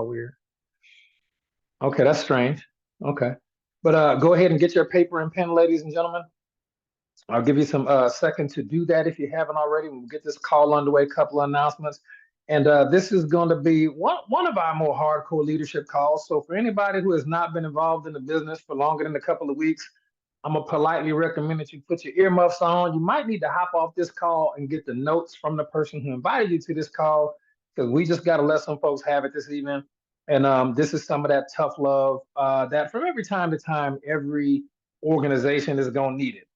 all weird. Okay, that's strange. Okay. But go ahead and get your paper and pen, ladies and gentlemen. I'll give you some second to do that if you haven't already. We'll get this call underway, a couple of announcements. And this is going to be one of our more hardcore leadership calls. So for anybody who has not been involved in the business for longer than a couple of weeks, I'm gonna politely recommend that you put your earmuffs on. You might need to hop off this call and get the notes from the person who invited you to this call, because we just got to let some folks have it this evening. And this is some of that tough love that from every time to time, every organization is gonna need it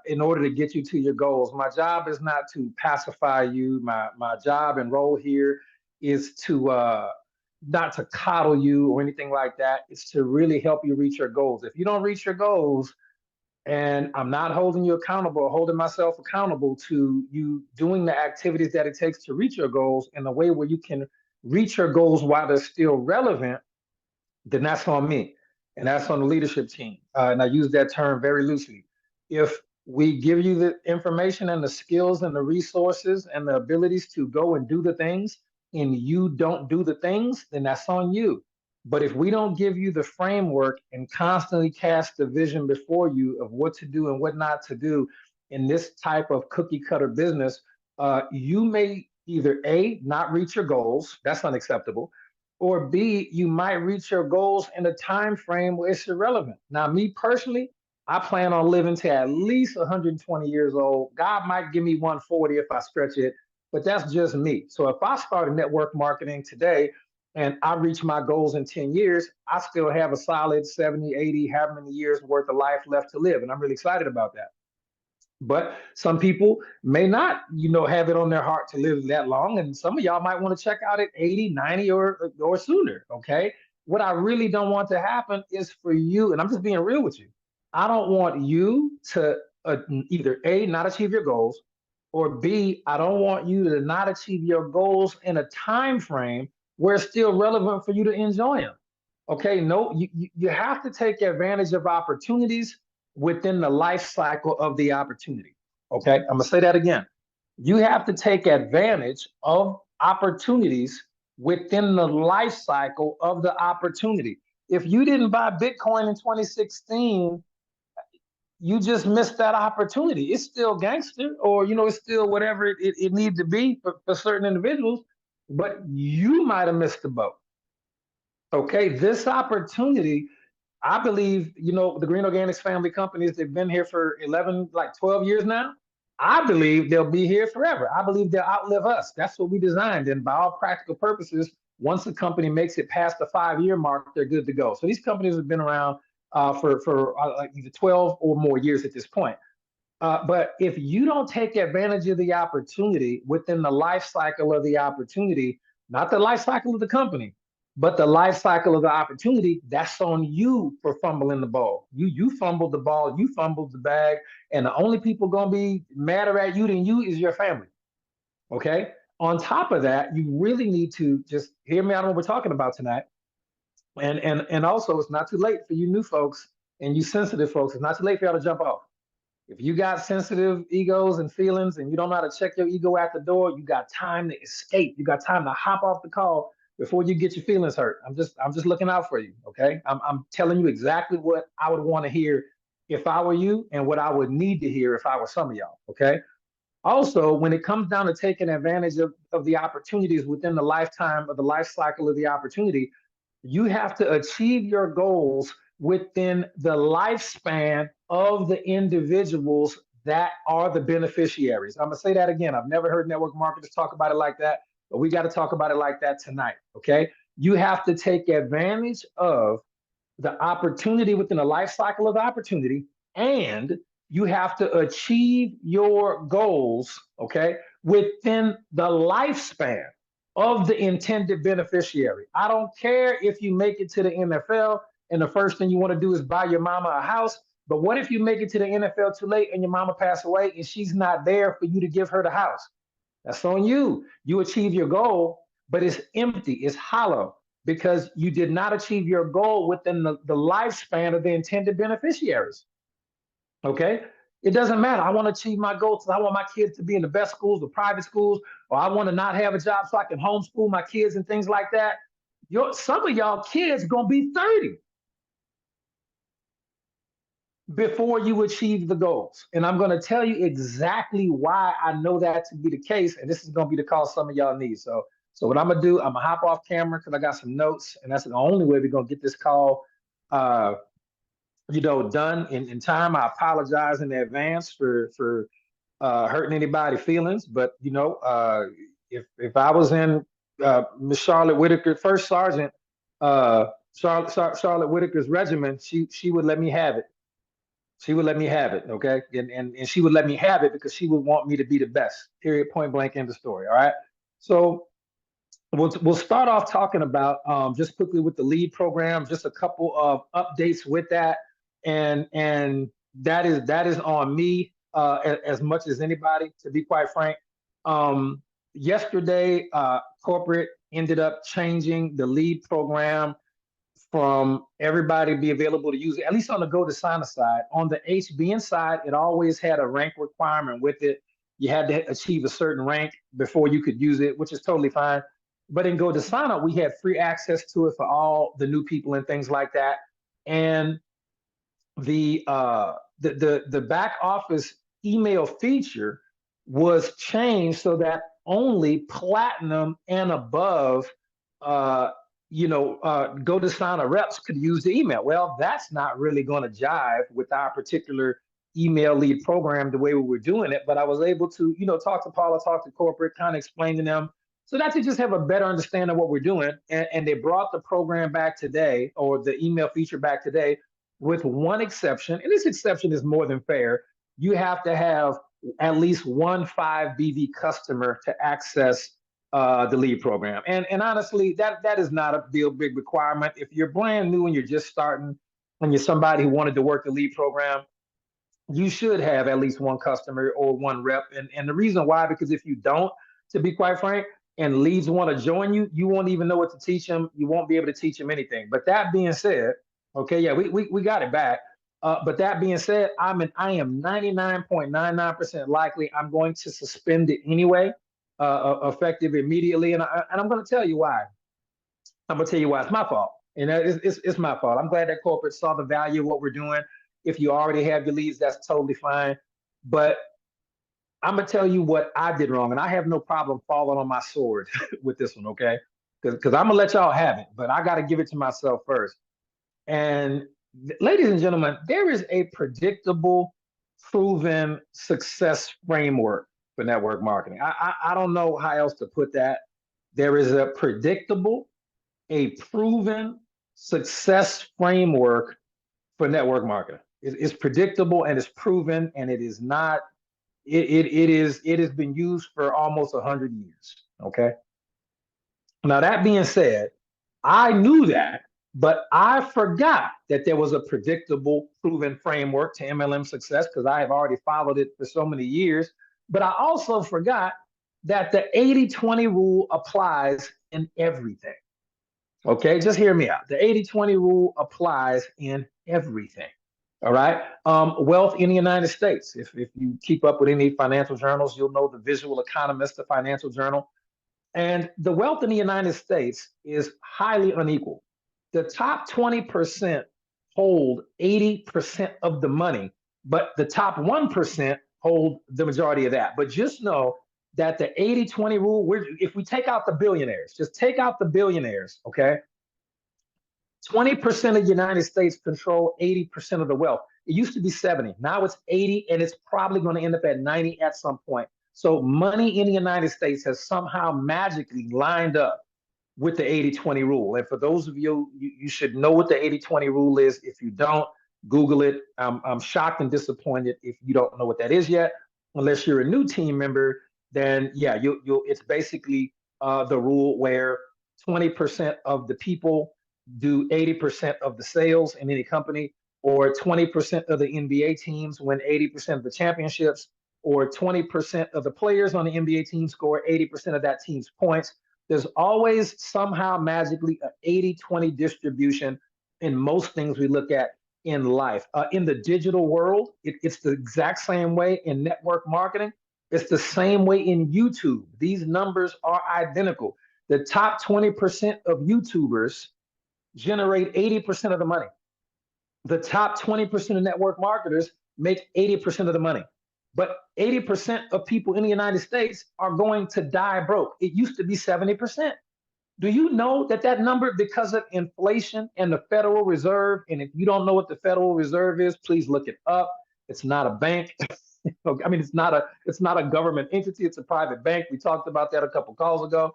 in order to get you to your goals. My job is not to pacify you. My job and role here is to not to coddle you or anything like that. It's to really help you reach your goals. If you don't reach your goals, and I'm not holding you accountable or holding myself accountable to you doing the activities that it takes to reach your goals in a way where you can reach your goals while they're still relevant, then that's on me. And that's on the leadership team. And I use that term very loosely. If we give you the information and the skills and the resources and the abilities to go and do the things, and you don't do the things, then that's on you. But if we don't give you the framework and constantly cast the vision before you of what to do and what not to do in this type of cookie cutter business, you may either A, not reach your goals, that's unacceptable, or B, you might reach your goals in a time frame where it's irrelevant. Now, me personally, I plan on living to at least 120 years old. God might give me 140 if I stretch it, but that's just me. So if I started network marketing today and I reach my goals in 10 years, I still have a solid 70, 80, however many years worth of life left to live. And I'm really excited about that. But some people may not, have it on their heart to live that long. And some of y'all might want to check out at 80, 90 or sooner. Okay. What I really don't want to happen is for you, and I'm just being real with you. I don't want you to either A, not achieve your goals, or B, I don't want you to not achieve your goals in a time frame where it's still relevant for you to enjoy them. Okay, no, you have to take advantage of opportunities within the life cycle of the opportunity. Okay, I'm gonna say that again. You have to take advantage of opportunities within the life cycle of the opportunity. If you didn't buy Bitcoin in 2016, you just missed that opportunity. It's still gangster, or it's still whatever it needs to be for certain individuals, but you might have missed the boat. Okay, this opportunity, I believe, the Green Organics family companies, they've been here for 11, like 12 years now. I believe they'll be here forever. I believe they'll outlive us. That's what we designed. And by all practical purposes, once a company makes it past the 5-year mark, they're good to go. So these companies have been around for like either 12 or more years at this point. But if you don't take advantage of the opportunity within the life cycle of the opportunity, not the life cycle of the company, but the life cycle of the opportunity, that's on you for fumbling the ball. You fumbled the ball, you fumbled the bag, and the only people gonna be madder at you than you is your family. Okay. On top of that, you really need to just hear me out on what we're talking about tonight. And also, it's not too late for you new folks and you sensitive folks. It's not too late for y'all to jump off. If you got sensitive egos and feelings and you don't know how to check your ego at the door, you got time to escape. You got time to hop off the call before you get your feelings hurt. I'm just looking out for you. Okay. I'm telling you exactly what I would want to hear if I were you and what I would need to hear if I were some of y'all. Okay. Also, when it comes down to taking advantage of the opportunities within the lifetime of the life cycle of the opportunity, you have to achieve your goals within the lifespan of the individuals that are the beneficiaries. I'm gonna say that again. I've never heard network marketers talk about it like that, but we got to talk about it like that tonight. Okay. You have to take advantage of the opportunity within the life cycle of the opportunity, and you have to achieve your goals, okay, within the lifespan of the intended beneficiary. I don't care if you make it to the NFL and the first thing you want to do is buy your mama a house. But what if you make it to the NFL too late and your mama passed away and she's not there for you to give her the house? That's on you. You achieve your goal, but it's empty, it's hollow because you did not achieve your goal within the lifespan of the intended beneficiaries. Okay? It doesn't matter. I want to achieve my goals. I want my kids to be in the best schools, the private schools, or I want to not have a job so I can homeschool my kids and things like that. some of y'all kids gonna be 30 before you achieve the goals. And I'm going to tell you exactly why I know that to be the case. And this is going to be the call some of y'all need. So what I'm going to do, I'm going to hop off camera because I got some notes. And that's the only way we're going to get this call, uh, done in time. I apologize in advance for hurting anybody's feelings. But, if I was in Miss Charlotte Whitaker, First Sergeant, Charlotte Whitaker's regiment, she would let me have it. She would let me have it, okay? And she would let me have it because she would want me to be the best. Period, point blank, end of story. All right. So we'll start off talking about just quickly with the lead program, just a couple of updates with that, and that is on me as much as anybody, to be quite frank. Yesterday, corporate ended up changing the lead program from everybody be available to use it, at least on the Go Desana side. On the HBN side, it always had a rank requirement with it. You had to achieve a certain rank before you could use it, which is totally fine. But in Go Desana, we had free access to it for all the new people and things like that. And the back office email feature was changed so that only platinum and above Go Desana reps could use the email. Well, that's not really going to jive with our particular email lead program the way we were doing it. But I was able to, talk to Paula, talk to corporate, kind of explain to them so that they just have a better understanding of what we're doing. And they brought the program back today, or the email feature back today, with one exception. And this exception is more than fair. You have to have at least one 5BV customer to access the lead program. And honestly, that is not a big requirement. If you're brand new and you're just starting and you're somebody who wanted to work the lead program, you should have at least one customer or one rep. And the reason why, because if you don't, to be quite frank, and leads want to join you, you won't even know what to teach them. You won't be able to teach them anything. But that being said, okay, yeah, we got it back. But that being said, I am 99.99% likely I'm going to suspend it anyway, effective immediately. And I'm going to tell you why. I'm going to tell you why. It's my fault. And it's my fault. I'm glad that corporate saw the value of what we're doing. If you already have your leads, that's totally fine. But I'm going to tell you what I did wrong. And I have no problem falling on my sword with this one, okay? Because I'm going to let y'all have it. But I got to give it to myself first. And ladies and gentlemen, there is a predictable, proven success framework for network marketing. I don't know how else to put that. There is a predictable, a proven success framework for network marketing. It's predictable and it's proven, and it is not. It has been used for almost 100 years. Okay. Now that being said, I knew that, but I forgot that there was a predictable, proven framework to MLM success because I have already followed it for so many years. But I also forgot that the 80-20 rule applies in everything. Okay, just hear me out. The 80-20 rule applies in everything. All right. Wealth in the United States. If you keep up with any financial journals, you'll know the Visual Economist, the Financial Journal. And the wealth in the United States is highly unequal. The top 20% hold 80% of the money, but the top 1% hold the majority of that. But just know that the 80-20 rule, if we take out the billionaires, just take out the billionaires, okay? 20% of the United States control 80% of the wealth. It used to be 70. Now it's 80, and it's probably going to end up at 90 at some point. So money in the United States has somehow magically lined up with the 80-20 rule. And for those of you, you should know what the 80-20 rule is. If you don't, Google it. I'm shocked and disappointed if you don't know what that is yet. Unless you're a new team member, then yeah, it's basically the rule where 20% of the people do 80% of the sales in any company, or 20% of the NBA teams win 80% of the championships, or 20% of the players on the NBA team score 80% of that team's points. There's always somehow magically an 80-20 distribution in most things we look at in life. In the digital world, it's the exact same way in network marketing. It's the same way in YouTube. These numbers are identical. The top 20% of YouTubers generate 80% of the money. The top 20% of network marketers make 80% of the money. But 80% of people in the United States are going to die broke. It used to be 70%. Do you know that that number, because of inflation and the Federal Reserve, and if you don't know what the Federal Reserve is, please look it up. It's not a bank. I mean, it's not a government entity. It's a private bank. We talked about that a couple calls ago.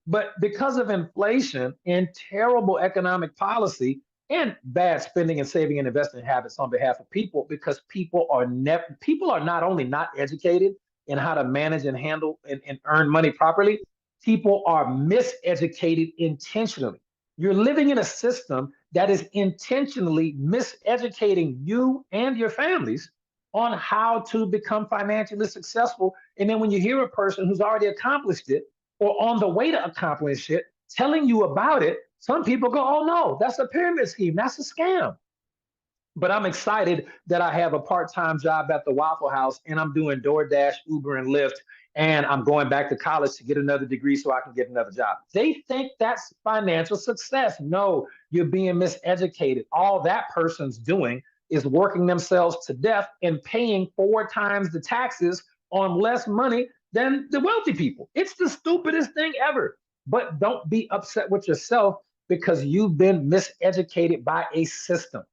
But because of inflation and terrible economic policy and bad spending and saving and investing habits on behalf of people, because people are not only not educated in how to manage and handle and earn money properly, people are miseducated intentionally. You're living in a system that is intentionally miseducating you and your families on how to become financially successful. And then when you hear a person who's already accomplished it or on the way to accomplish it telling you about it, some people go, oh no, that's a pyramid scheme, that's a scam. But I'm excited that I have a part-time job at the Waffle House and I'm doing DoorDash, Uber, and Lyft, and I'm going back to college to get another degree so I can get another job. They think that's financial success. No, you're being miseducated. All that person's doing is working themselves to death and paying 4 times the taxes on less money than the wealthy people. It's the stupidest thing ever. But don't be upset with yourself because you've been miseducated by a system.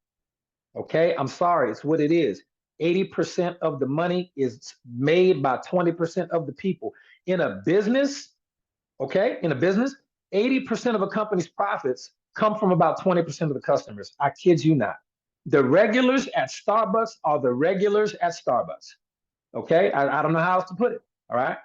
Okay, I'm sorry, it's what it is. 80% of the money is made by 20% of the people. In a business, okay, 80% of a company's profits come from about 20% of the customers. I kid you not. The regulars at Starbucks are the regulars at Starbucks. Okay, I don't know how else to put it. All right.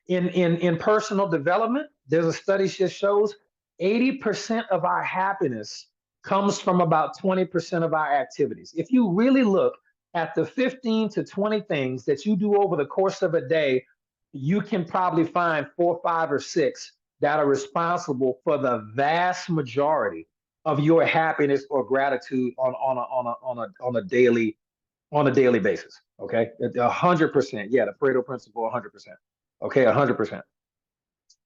In personal development, there's a study that shows 80% of our happiness comes from about 20% of our activities. If you really look at the 15 to 20 things that you do over the course of a day, you can probably find 4, 5, or 6 that are responsible for the vast majority of your happiness or gratitude on a daily basis. Okay, 100%. Yeah, the Pareto principle, 100%. Okay, 100%.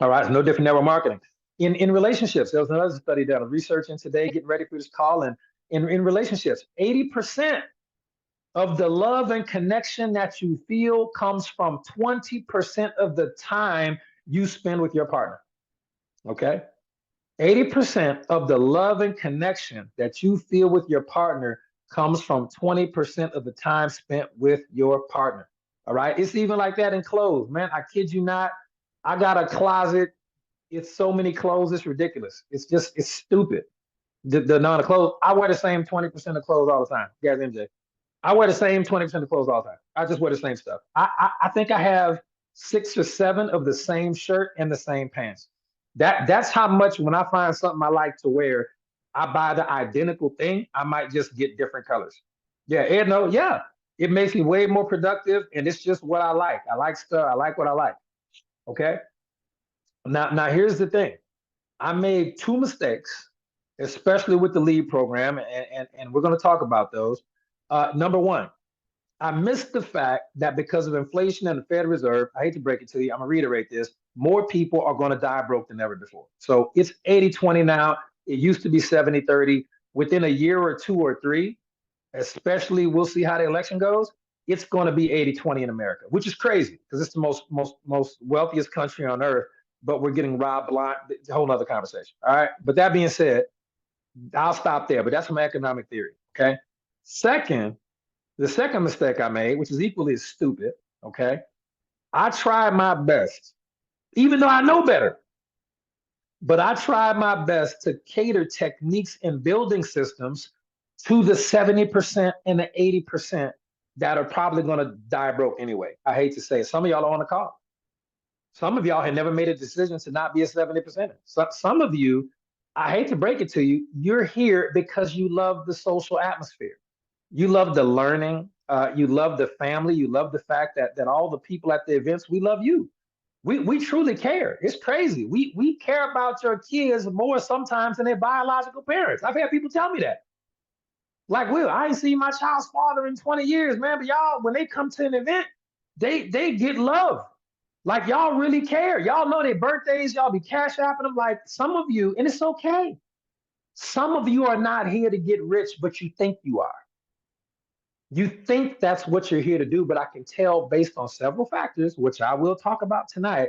All right, it's no different network marketing. In relationships, there was another study that I'm researching today, getting ready for this call. And in relationships, 80% of the love and connection that you feel comes from 20% of the time you spend with your partner. Okay? 80% of the love and connection that you feel with your partner comes from 20% of the time spent with your partner. All right? It's even like that in clothes, man. I kid you not. I got a closet. It's so many clothes, it's ridiculous. It's stupid. The amount of clothes, I wear the same 20% of clothes all the time. Guys, MJ. I wear the same 20% of clothes all the time. I just wear the same stuff. I think I have 6 or 7 of the same shirt and the same pants. That's how much when I find something I like to wear, I buy the identical thing. I might just get different colors. Yeah, Ed, no, yeah. It makes me way more productive, and it's just what I like. I like stuff. I like what I like. Okay. Now here's the thing. I made 2 mistakes, especially with the LEAD program, and we're going to talk about those. Number one, I missed the fact that because of inflation and the Federal Reserve, I hate to break it to you, I'm going to reiterate this, more people are going to die broke than ever before. So it's 80-20 now. It used to be 70-30. Within a year or 2 or 3, especially we'll see how the election goes, it's going to be 80-20 in America, which is crazy because it's the most wealthiest country on earth, but we're getting robbed blind. It's a whole nother conversation. All right. But that being said, I'll stop there. But that's from economic theory. Okay. The second mistake I made, which is equally as stupid, okay, I tried my best, even though I know better, but I tried my best to cater techniques and building systems to the 70% and the 80% that are probably going to die broke anyway. I hate to say it. Some of y'all are on the call. Some of y'all had never made a decision to not be a 70%. So, some of you, I hate to break it to you, you're here because you love the social atmosphere. You love the learning. You love the family. You love the fact that all the people at the events, we love you. We truly care. It's crazy. We care about your kids more sometimes than their biological parents. I've had people tell me that. Like, Will, I ain't seen my child's father in 20 years, man. But y'all, when they come to an event, they get love. Like y'all really care. Y'all know their birthdays. Y'all be cash apping them. Like some of you, and it's okay. Some of you are not here to get rich, but you think you are. You think that's what you're here to do, but I can tell based on several factors, which I will talk about tonight,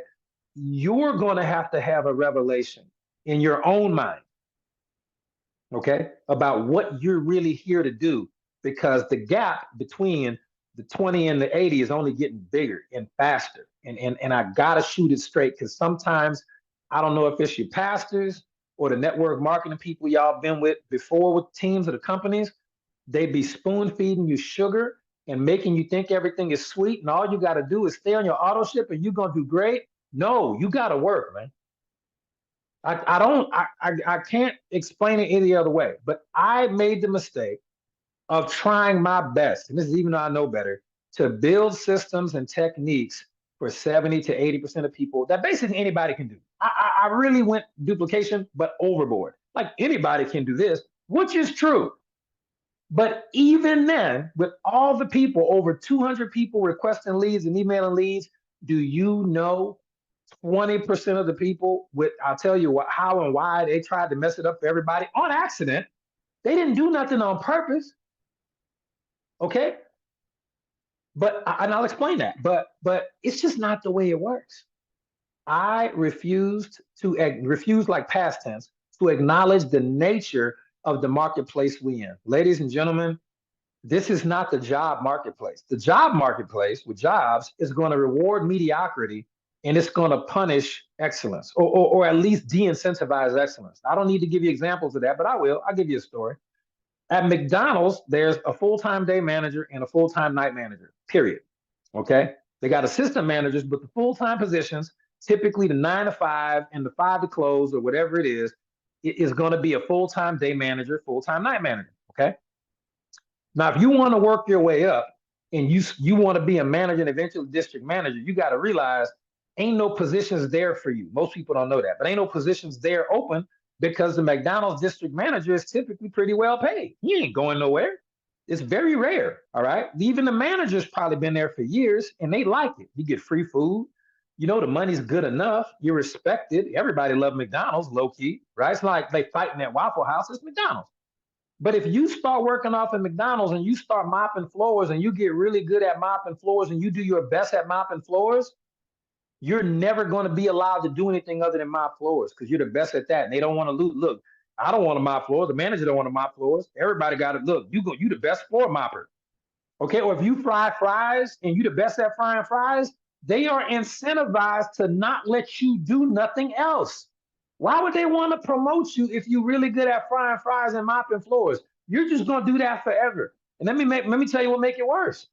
you're going to have a revelation in your own mind, okay, about what you're really here to do, because the gap between the 20 and the 80 is only getting bigger and faster. And I got to shoot it straight, because sometimes I don't know if it's your pastors or the network marketing people y'all been with before with teams or the companies. They be spoon feeding you sugar and making you think everything is sweet, and all you got to do is stay on your auto ship and you're gonna do great. No, you got to work, man. I don't I can't explain it any other way. But I made the mistake of trying my best, and this is even though I know better, to build systems and techniques for 70 to 80% of people that basically anybody can do. I really went duplication, but overboard. Like anybody can do this, which is true. But even then, with all the people, over 200 people requesting leads and emailing leads, do you know 20% of the people with, I'll tell you what, how and why they tried to mess it up for everybody on accident. They didn't do nothing on purpose. Okay. And I'll explain that. But it's just not the way it works. I refused like past tense to acknowledge the nature of the marketplace we in. Ladies and gentlemen, this is not the job marketplace. The job marketplace with jobs is going to reward mediocrity, and it's going to punish excellence, or at least de-incentivize excellence. I don't need to give you examples of that, but I will. I'll give you a story. At McDonald's, there's a full-time day manager and a full-time night manager, period. Okay. They got assistant managers, but the full-time positions, typically the 9 to 5 and the 5 to close or whatever it is going to be a full-time day manager, full-time night manager. Okay. Now, if you want to work your way up and you want to be a manager and eventually district manager, you got to realize ain't no positions there for you. Most people don't know that, but ain't no positions there open, because the McDonald's district manager is typically pretty well paid. He ain't going nowhere. It's very rare. All right. Even the manager's probably been there for years and they like it. You get free food. You know, the money's good enough. You're respected. Everybody loves McDonald's, low key, right? It's like they fighting at Waffle House. It's McDonald's. But if you start working off at McDonald's and you start mopping floors and you get really good at mopping floors and you do your best at mopping floors, you're never going to be allowed to do anything other than mop floors, because you're the best at that. And they don't want to lose. Look, I don't want to mop floors. The manager don't want to mop floors. Everybody got to look. You the best floor mopper. Okay. Or if you fry fries and you the best at frying fries, they are incentivized to not let you do nothing else. Why would they want to promote you if you're really good at frying fries and mopping floors? You're just gonna do that forever. And let me tell you what make it worse.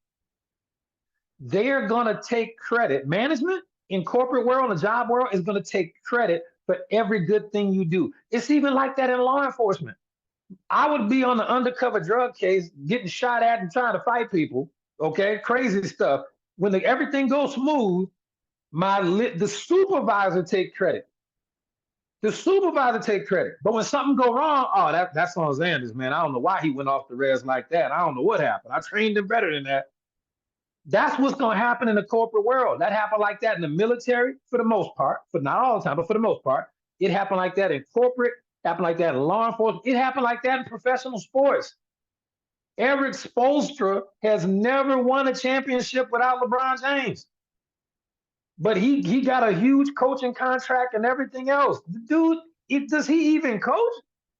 They're gonna take credit. Management in corporate world, the job world, is gonna take credit for every good thing you do. It's even like that in law enforcement. I would be on the undercover drug case, getting shot at and trying to fight people. Okay, crazy stuff. When everything goes smooth, the supervisor take credit. The supervisor take credit. But when something go wrong, oh, that's on Xanders, man. I don't know why he went off the res like that. I don't know what happened. I trained him better than that. That's what's going to happen in the corporate world. That happened like that in the military for the most part, but not all the time, but for the most part. It happened like that in corporate, happened like that in law enforcement. It happened like that in professional sports. Eric Spoelstra has never won a championship without LeBron James. But he got a huge coaching contract and everything else. Dude, does he even coach?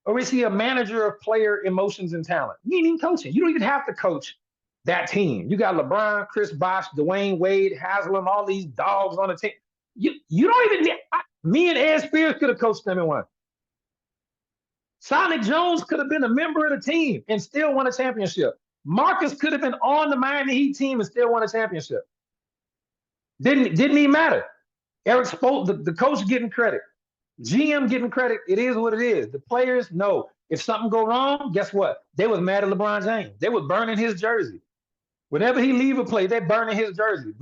Or is he a manager of player emotions and talent? He ain't even coaching. You don't even have to coach that team. You got LeBron, Chris Bosh, Dwayne Wade, Haslam, all these dogs on the team. You don't even me and Ed Spears could have coached them and won. Sonic Jones could have been a member of the team and still won a championship. Marcus could have been on the Miami Heat team and still won a championship. Didn't even matter. Eric Spoke, the coach getting credit. GM getting credit. It is what it is. The players know. If something go wrong, guess what? They was mad at LeBron James. They was burning his jersey. Whenever he leave a play, they burning his jersey.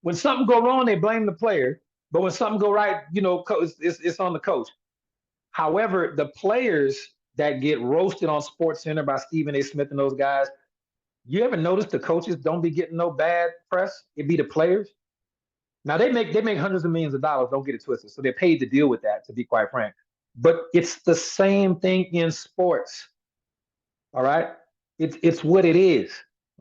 When something go wrong, they blame the player. But when something go right, it's on the coach. However, the players that get roasted on Sports Center by Stephen A. Smith and those guys, you ever notice the coaches don't be getting no bad press? It be the players. Now they make hundreds of millions of dollars. Don't get it twisted. So they're paid to deal with that. To be quite frank, but it's the same thing in sports. All right, it's what it is.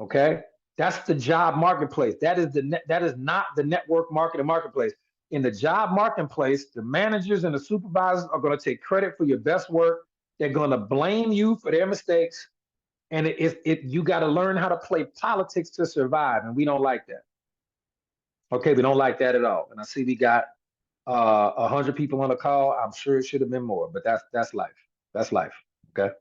Okay, that's the job marketplace. That is not the network marketing marketplace. In the job marketplace, the managers and the supervisors are going to take credit for your best work. They're going to blame you for their mistakes, and you got to learn how to play politics to survive, and we don't like that. Okay, we don't like that at all. And I see we got 100 people on the call. I'm sure it should have been more, but that's life. That's life. Okay.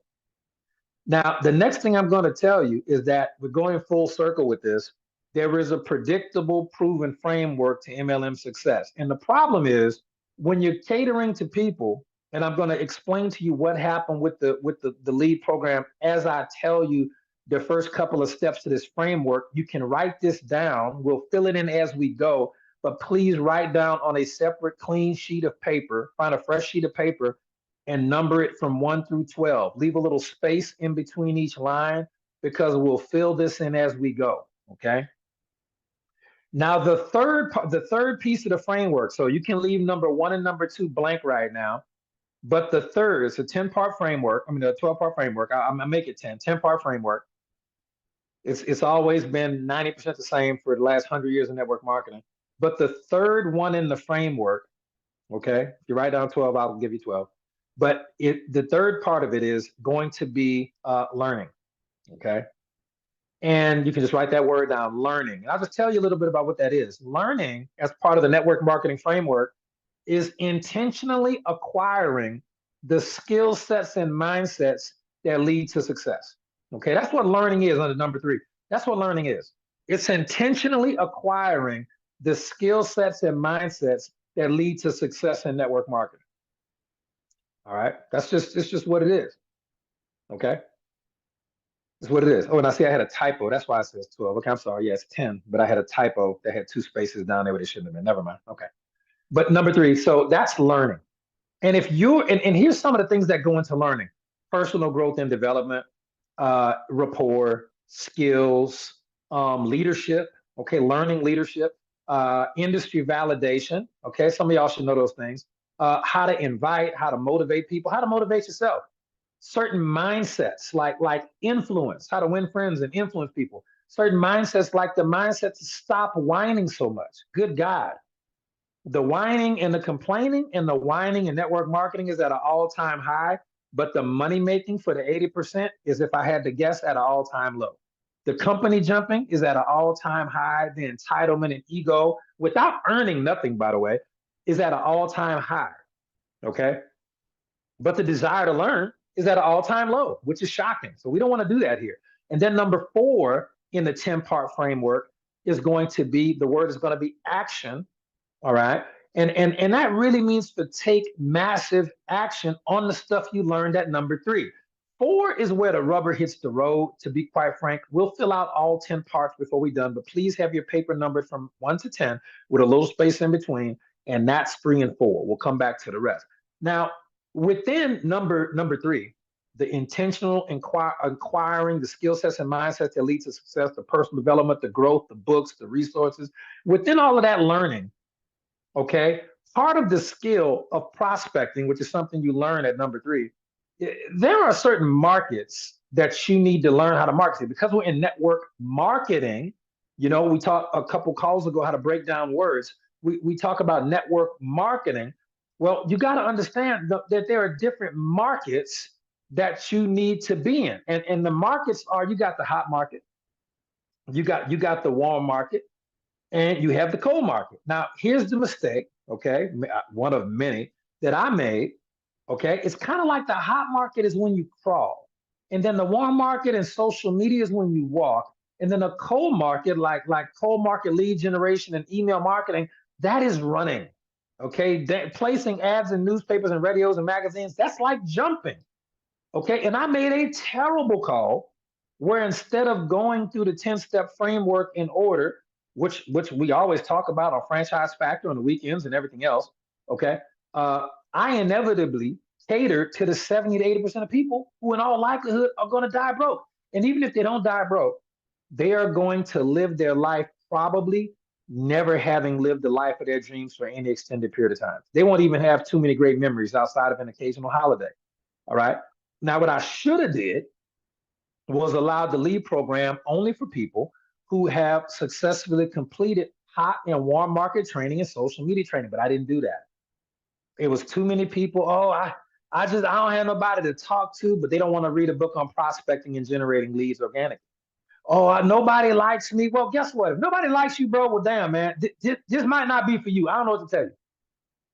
Now, the next thing I'm going to tell you is that we're going full circle with this. There is a predictable, proven framework to MLM success. And the problem is when you're catering to people, and I'm going to explain to you what happened with the lead program as I tell you the first couple of steps to this framework. You can write this down. We'll fill it in as we go, but please write down on a separate clean sheet of paper, find a fresh sheet of paper and number it from 1 through 12. Leave a little space in between each line because we'll fill this in as we go, okay? Now, the third piece of the framework, so you can leave number 1 and number 2 blank right now, but the third, it's a 10-part framework. I mean, a 12-part framework. I'm gonna make it 10-part framework. It's always been 90% the same for the last 100 years of network marketing. But the third one in the framework, okay, if you write down 12, I'll give you 12. But the third part of it is going to be learning, okay? And you can just write that word down, learning. And I'll just tell you a little bit about what that is. Learning, as part of the network marketing framework, is intentionally acquiring the skill sets and mindsets that lead to success. Okay, that's what learning is under number 3. That's what learning is. It's intentionally acquiring the skill sets and mindsets that lead to success in network marketing. All right, it's just what it is. Okay, it's what it is. Oh, and I see I had a typo. That's why it says 12. Okay, I'm sorry. Yeah, it's 10, but I had a typo that had 2 spaces down there where it shouldn't have been. Never mind. Okay, but number 3. So that's learning. And if you and here's some of the things that go into learning: personal growth and development, rapport, skills, leadership. Okay, learning leadership, industry validation. Okay, some of y'all should know those things. How to invite, how to motivate people, how to motivate yourself. Certain mindsets like influence, how to win friends and influence people. Certain mindsets like the mindset to stop whining so much. Good God, the whining and the complaining and the whining in network marketing is at an all-time high, but the money making for the 80% is, if I had to guess, at an all-time low. The company jumping is at an all-time high. The entitlement and ego, without earning nothing, by the way, is at an all-time high. Okay. But the desire to learn is at an all-time low, which is shocking. So we don't want to do that here. And then number 4 in the 10-part framework is going to be, the word is going to be action. All right. And that really means to take massive action on the stuff you learned at number 3. 4 is where the rubber hits the road, to be quite frank. We'll fill out all 10 parts before we're done, but please have your paper numbered from 1 to 10 with a little space in between. And that's 3 and 4. We'll come back to the rest. Now, within number 3, the intentional acquiring the skill sets and mindsets that lead to success, the personal development, the growth, the books, the resources, within all of that learning, okay, part of the skill of prospecting, which is something you learn at number 3, there are certain markets that you need to learn how to market. Because we're in network marketing, we talked a couple calls ago how to break down words. We talk about network marketing. Well, you got to understand that there are different markets that you need to be in. And the markets are, you got the hot market, you got the warm market, and you have the cold market. Now, here's the mistake, okay? One of many that I made, okay? It's kind of like the hot market is when you crawl. And then the warm market and social media is when you walk. And then the cold market, like cold market lead generation and email marketing, that is running, okay? Placing ads in newspapers and radios and magazines, that's like jumping, okay? And I made a terrible call where instead of going through the 10-step framework in order, which we always talk about on Franchise Factor on the weekends and everything else, okay? I inevitably cater to the 70 to 80% of people who in all likelihood are going to die broke. And even if they don't die broke, they are going to live their life probably never having lived the life of their dreams for any extended period of time. They won't even have too many great memories outside of an occasional holiday. All right. Now, what I should have did was allowed the lead program only for people who have successfully completed hot and warm market training and social media training, but I didn't do that. It was too many people. Oh, I don't have nobody to talk to, but they don't want to read a book on prospecting and generating leads organically. Oh, nobody likes me. Well, guess what? If nobody likes you, bro, well, damn, man, this might not be for you. I don't know what to tell you.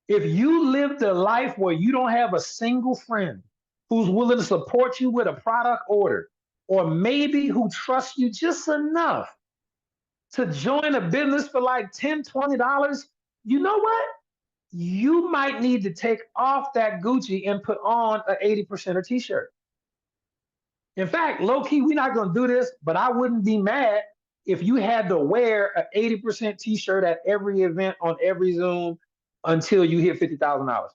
If you lived a life where you don't have a single friend who's willing to support you with a product order, or maybe who trusts you just enough to join a business for like $10, $20, you know what? You might need to take off that Gucci and put on an 80% t-shirt. In fact, low key, we're not going to do this, but I wouldn't be mad if you had to wear an 80% t-shirt at every event on every Zoom until you hit $50,000.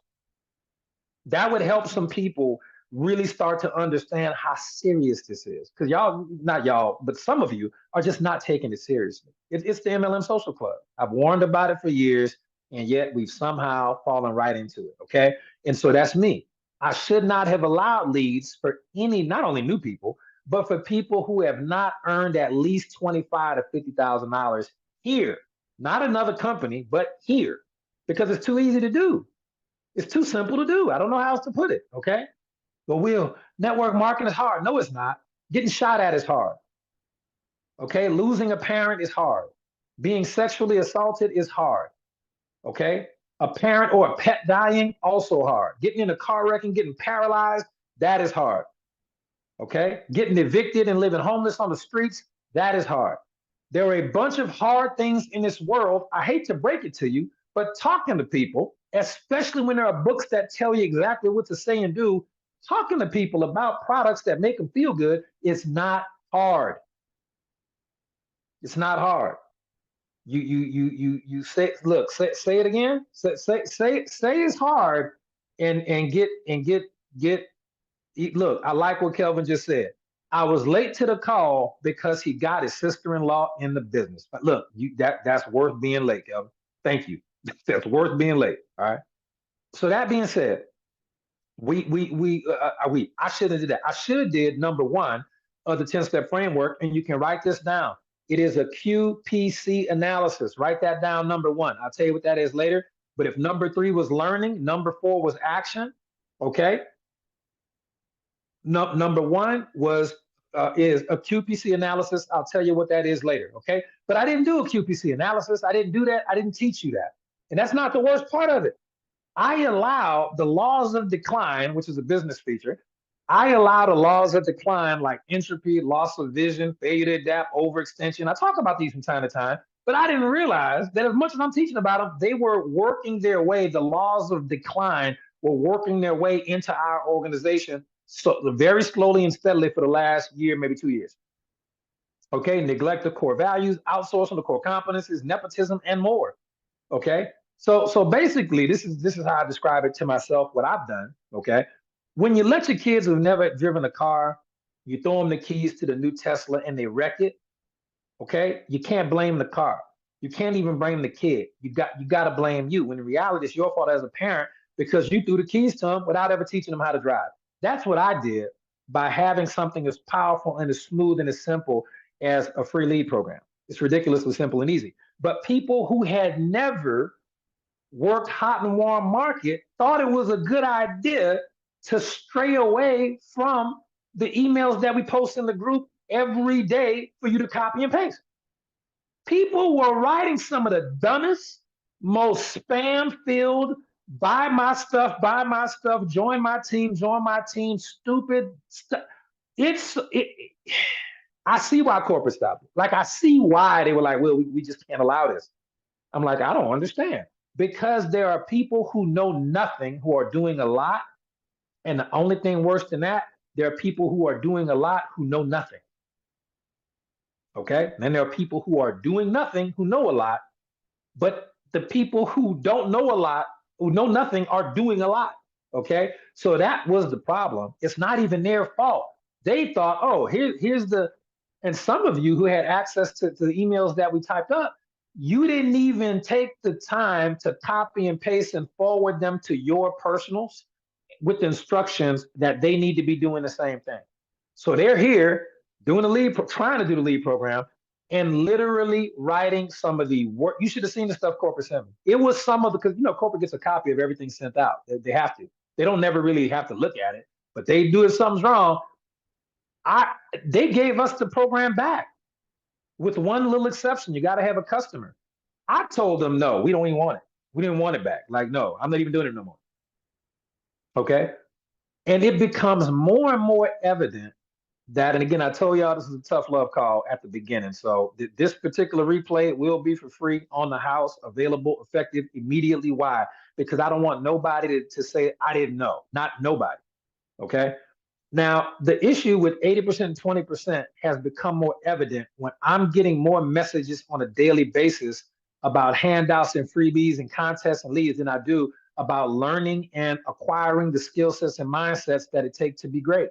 That would help some people really start to understand how serious this is. Because y'all, not y'all, but some of you are just not taking it seriously. It's the MLM Social Club. I've warned about it for years, and yet we've somehow fallen right into it. Okay. And so that's me. I should not have allowed leads for any, not only new people, but for people who have not earned at least $25,000 to $50,000 here, not another company, but here, because it's too easy to do. It's too simple to do. I don't know how else to put it. Okay. But Will, network marketing is hard. No, it's not. Getting shot at is hard. Okay. Losing a parent is hard. Being sexually assaulted is hard. Okay. A parent or a pet dying, also hard. Getting in a car wreck and getting paralyzed, that is hard. Okay. Getting evicted and living homeless on the streets, that is hard. There are a bunch of hard things in this world. I hate to break it to you, but talking to people, especially when there are books that tell you exactly what to say and do, talking to people about products that make them feel good is not hard. It's not hard. You say, look, say it again. Say it's hard and get. Look, I like what Kelvin just said. I was late to the call because he got his sister-in-law in the business. But look, that's worth being late, Kelvin. Thank you. That's worth being late. All right. So that being said, I should have did that. I should have did number one of the 10-step framework, and you can write this down. It is a QPC analysis. Write that down, number one. I'll tell you what that is later. But if number three was learning, number four was action. Okay. No, number one is a QPC analysis. I'll tell you what that is later. Okay. But I didn't do a QPC analysis. I didn't do that. I didn't teach you that. And that's not the worst part of it. I allow the laws of decline, which is a business feature. I allow the laws of decline like entropy, loss of vision, failure to adapt, overextension. I talk about these from time to time, but I didn't realize that as much as I'm teaching about them, they were working their way, the laws of decline were working their way into our organization so very slowly and steadily for the last year, maybe 2 years. Okay, neglect of core values, outsourcing the core competencies, nepotism, and more. Okay. So basically, this is how I describe it to myself, what I've done. Okay. When you let your kids who've never driven a car, you throw them the keys to the new Tesla and they wreck it. Okay. You can't blame the car. You can't even blame the kid. You got to blame you. When in reality, it's your fault as a parent because you threw the keys to them without ever teaching them how to drive. That's what I did by having something as powerful and as smooth and as simple as a free lead program. It's ridiculously simple and easy. But people who had never worked hot and warm market thought it was a good idea to stray away from the emails that we post in the group every day for you to copy and paste. People were writing some of the dumbest, most spam-filled, buy my stuff, join my team, stupid stuff. I see why corporate stopped it. Like, I see why they were like, well, we just can't allow this. I'm like, I don't understand. Because there are people who know nothing who are doing a lot. And the only thing worse than that, there are people who are doing a lot who know nothing. Okay. And then there are people who are doing nothing who know a lot. But the people who don't know a lot, who know nothing, are doing a lot. Okay. So that was the problem. It's not even their fault. They thought, oh, here's the, and some of you who had access to the emails that we typed up, You didn't even take the time to copy and paste and forward them to your personals with instructions that they need to be doing the same thing. So they're here doing the trying to do the lead program and literally writing some of the work. You should have seen the stuff corporate sent me. It was some of the, because corporate gets a copy of everything sent out. They have to. They don't never really have to look at it, but they do if something's wrong. They gave us the program back with one little exception. You got to have a customer. I told them no, we don't even want it. We didn't want it back. Like, no, I'm not even doing it no more. Okay. And it becomes more and more evident that, and again, I told y'all this is a tough love call at the beginning. So this particular replay will be for free on the house, available, effective immediately. Why? Because I don't want nobody to say I didn't know. Not nobody. Okay. Now, the issue with 80% and 20% has become more evident when I'm getting more messages on a daily basis about handouts and freebies and contests and leads than I do about learning and acquiring the skill sets and mindsets that it takes to be great.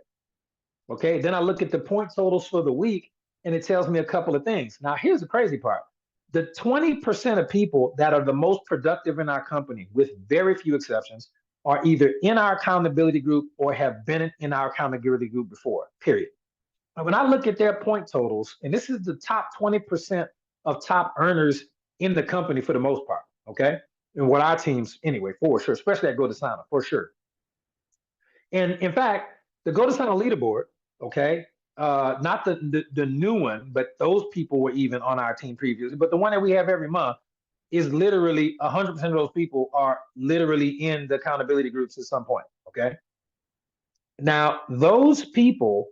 Okay, then I look at the point totals for the week and it tells me a couple of things. Now, here's the crazy part. The 20% of people that are the most productive in our company, with very few exceptions, are either in our accountability group or have been in our accountability group before, period. And when I look at their point totals, and this is the top 20% of top earners in the company for the most part, okay? And what our teams, anyway, for sure, especially at GoToSign, for sure. And in fact, the GoToSign leaderboard, okay, not the new one, but those people were even on our team previously, but the one that we have every month is literally 100% of those people are literally in the accountability groups at some point, okay? Now, those people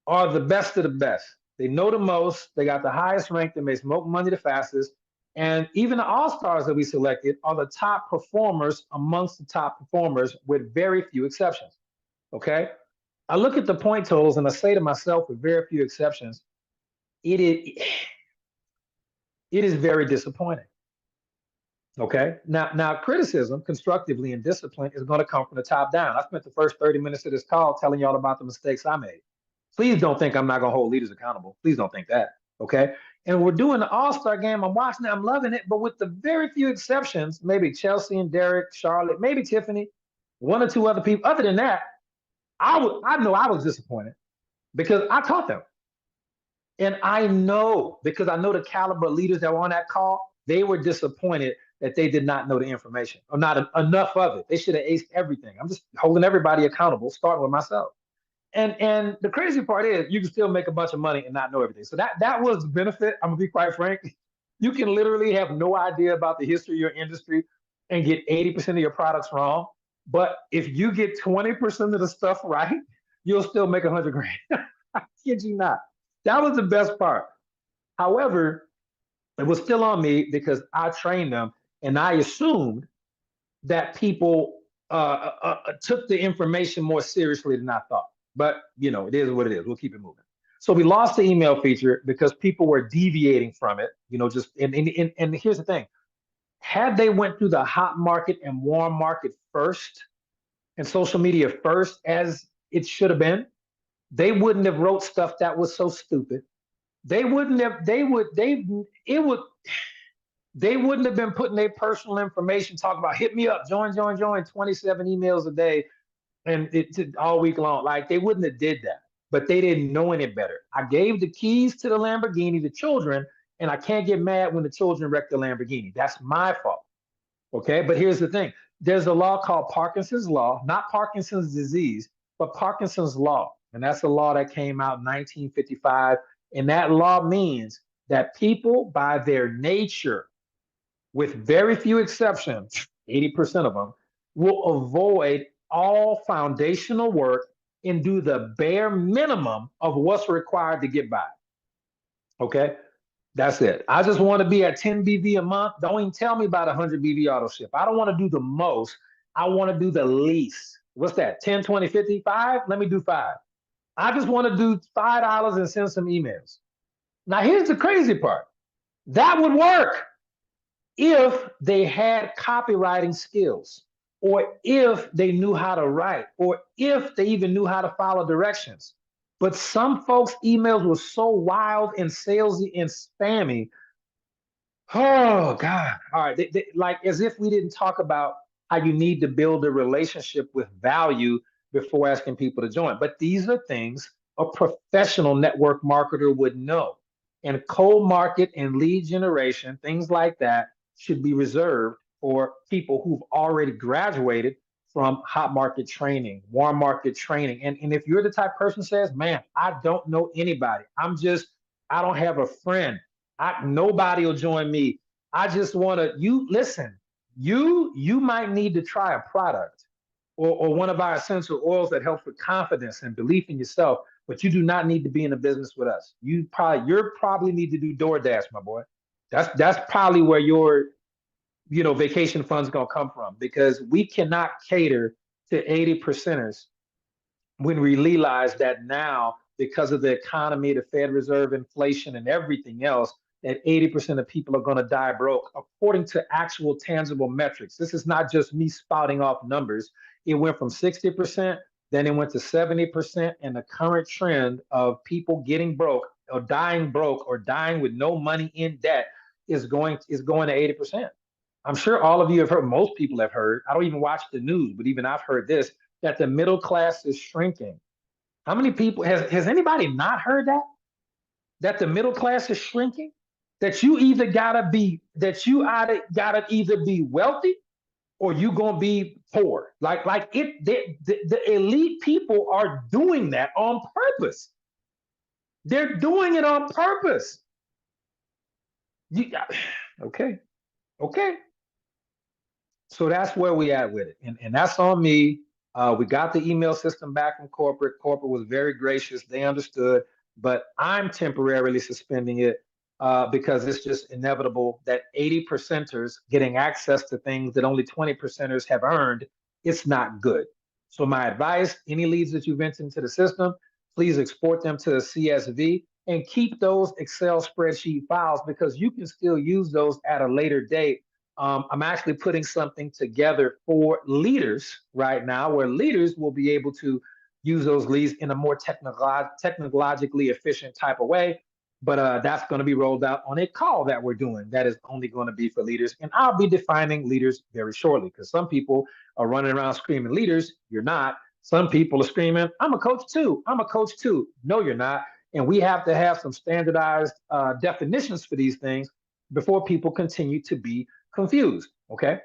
are the best of the best. They know the most, they got the highest rank, they make smoke money the fastest, and even the all-stars that we selected are the top performers amongst the top performers with very few exceptions, okay? I look at the point totals and I say to myself, with very few exceptions, it is very disappointing. Okay. Now, criticism, constructively and discipline, is going to come from the top down. I spent the first 30 minutes of this call telling y'all about the mistakes I made. Please don't think I'm not going to hold leaders accountable. Please don't think that. Okay. And we're doing the All-Star game. I'm watching it. I'm loving it. But with the very few exceptions, maybe Chelsea and Derek, Charlotte, maybe Tiffany, one or two other people. Other than that, I know I was disappointed because I taught them. And I know, because I know the caliber of leaders that were on that call, they were disappointed that they did not know the information or not enough of it. They should have aced everything. I'm just holding everybody accountable, starting with myself. And the crazy part is you can still make a bunch of money and not know everything. So that was the benefit. I'm gonna be quite frank. You can literally have no idea about the history of your industry and get 80% of your products wrong. But if you get 20% of the stuff right, you'll still make 100 grand. I kid you not. That was the best part. However, it was still on me because I trained them and I assumed that people took the information more seriously than I thought. But it is what it is. We'll keep it moving. So we lost the email feature because people were deviating from it. Just and here's the thing: had they went through the hot market and warm market first, and social media first, as it should have been, they wouldn't have wrote stuff that was so stupid. They wouldn't have. They would. They wouldn't have been putting their personal information, talking about hit me up, join, 27 emails a day, and it all week long. Like they wouldn't have did that, but they didn't know any better. I gave the keys to the Lamborghini to children, and I can't get mad when the children wreck the Lamborghini. That's my fault. Okay, but here's the thing: there's a law called Parkinson's law, not Parkinson's disease, but Parkinson's law, and that's a law that came out in 1955, and that law means that people, by their nature, with very few exceptions, 80% of them, will avoid all foundational work and do the bare minimum of what's required to get by. Okay? That's it. I just want to be at 10 BV a month. Don't even tell me about 100 BV auto ship. I don't want to do the most. I want to do the least. What's that? 10, 20, 55? Let me do 5. I just want to do $5 and send some emails. Now, here's the crazy part. That would work if they had copywriting skills, or if they knew how to write, or if they even knew how to follow directions. But some folks' emails were so wild and salesy and spammy Oh God. All right. Like as if we didn't talk about how you need to build a relationship with value before asking people to join. But these are things a professional network marketer would know. And cold market and lead generation, things like that, should be reserved for people who've already graduated from hot market training, warm market training. And if you're the type of person who says, man, I don't know anybody. I don't have a friend. Nobody will join me. I just want to. You listen. You might need to try a product or one of our essential oils that helps with confidence and belief in yourself. But you do not need to be in a business with us. You're probably need to do DoorDash, my boy. That's probably where your vacation funds gonna come from because we cannot cater to 80 percenters when we realize that now, because of the economy, the Fed Reserve, inflation, and everything else, that 80% of people are going to die broke, according to actual tangible metrics. This is not just me spouting off numbers. It went from 60%, then it went to 70%, and the current trend of people getting broke or dying with no money in debt is going to 80%. I'm sure all of you have heard, most people have heard, I don't even watch the news, but even I've heard this, that the middle class is shrinking. How many people has anybody not heard that? That the middle class is shrinking? That you either gotta be wealthy or you gonna be poor. The elite people are doing that on purpose. They're doing it on purpose. You, okay, okay. So that's where we at with it, and that's on me. We got the email system back from corporate. Corporate was very gracious; they understood, but I'm temporarily suspending it because it's just inevitable that 80 percenters getting access to things that only 20 percenters have earned. It's not good. So my advice: any leads that you've entered into the system, please export them to a CSV and keep those Excel spreadsheet files because you can still use those at a later date. I'm actually putting something together for leaders right now where leaders will be able to use those leads in a more technologically efficient type of way. But that's going to be rolled out on a call that we're doing that is only going to be for leaders. And I'll be defining leaders very shortly because some people are running around screaming leaders. You're not. Some people are screaming, I'm a coach too. I'm a coach too. No, you're not. And we have to have some standardized definitions for these things before people continue to be confused. Okay.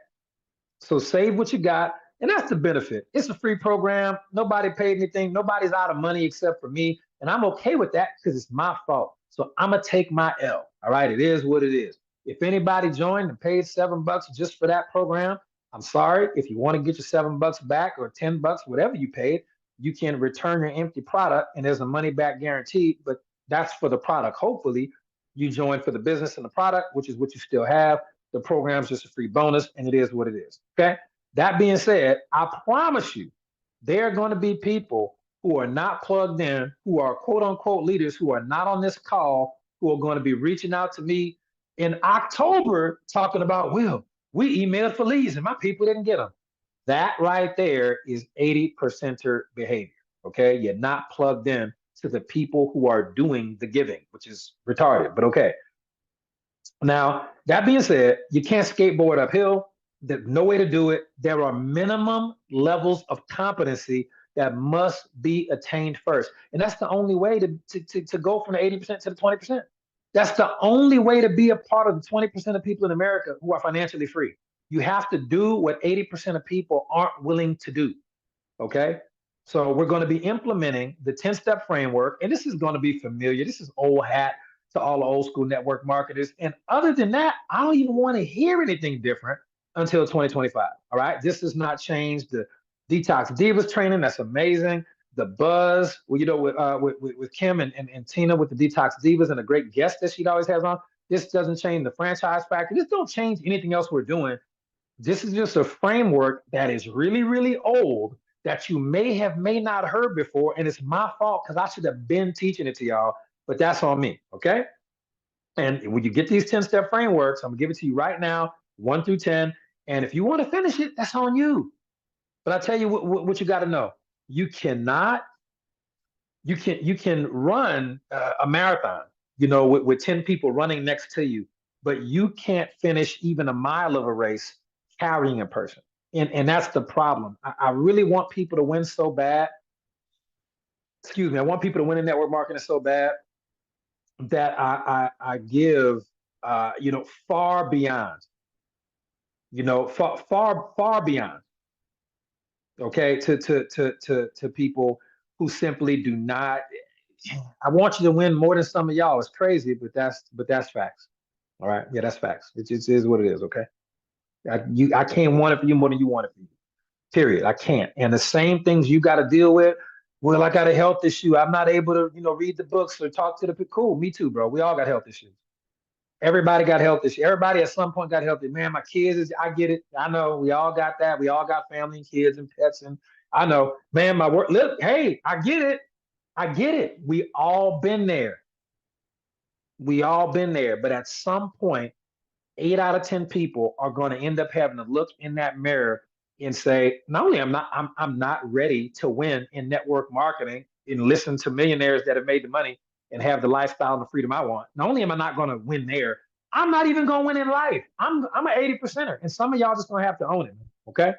So save what you got. And that's the benefit. It's a free program. Nobody paid anything. Nobody's out of money except for me. And I'm okay with that because it's my fault. So I'm going to take my L. All right. It is what it is. If anybody joined and paid $7 just for that program, I'm sorry. If you want to get your $7 back or $10, whatever you paid, you can return your empty product and there's a money back guarantee. But that's for the product. Hopefully, you join for the business and the product, which is what you still have. The program's just a free bonus, and it is what it is. Okay. That being said, I promise you, there are going to be people who are not plugged in, who are quote unquote leaders, who are not on this call, who are going to be reaching out to me in October talking about, Will, we emailed for leads and my people didn't get them. That right there is 80 percenter behavior. Okay. You're not plugged in to the people who are doing the giving, which is retarded, but okay. Now, that being said, you can't skateboard uphill. There's no way to do it. There are minimum levels of competency that must be attained first. And that's the only way to go from the 80% to the 20%. That's the only way to be a part of the 20% of people in America who are financially free. You have to do what 80% of people aren't willing to do. Okay. So we're going to be implementing the 10-step framework, and this is going to be familiar. This is old hat to all the old school network marketers. And other than that, I don't even want to hear anything different until 2025. All right. This has not changed. The Detox Divas training, that's amazing. The buzz, well, with Kim and Tina with the Detox Divas and a great guest that she always has on. This doesn't change the franchise factor. This don't change anything else we're doing. This is just a framework that is really, really old that you may not heard before, and it's my fault because I should have been teaching it to y'all, but that's on me, okay? And when you get these 10-step frameworks, I'm gonna give it to you right now, 1 through 10. And if you want to finish it, that's on you. But I tell you what you got to know. You cannot, you can run a marathon, with 10 people running next to you. but you can't finish even a mile of a race carrying a person. And that's the problem. I really want people to win so bad. Excuse me. I want people to win in network marketing so bad that I give far beyond, far beyond. Okay, to people who simply do not. I want you to win more than some of y'all. It's crazy, but that's facts. All right, yeah, that's facts. It just is what it is. Okay, I can't want it for you more than you want it for you. Period. I can't. And the same things you got to deal with. Well, I got a health issue. I'm not able to, read the books or talk to the people. Cool, me too, bro. We all got health issues. Everybody got health issues. Everybody at some point got health issues. Man, my kids is. I get it. I know. We all got that. We all got family and kids and pets, and I know. Man, my work. Look, hey, I get it. I get it. We all been there. We all been there. But at some point, 8 out of 10 people are going to end up having to look in that mirror and say, not only I'm not ready to win in network marketing and listen to millionaires that have made the money and have the lifestyle and the freedom I want. Not only am I not going to win there, I'm not even going to win in life. I'm an 80%er, and some of y'all just going to have to own it. Okay.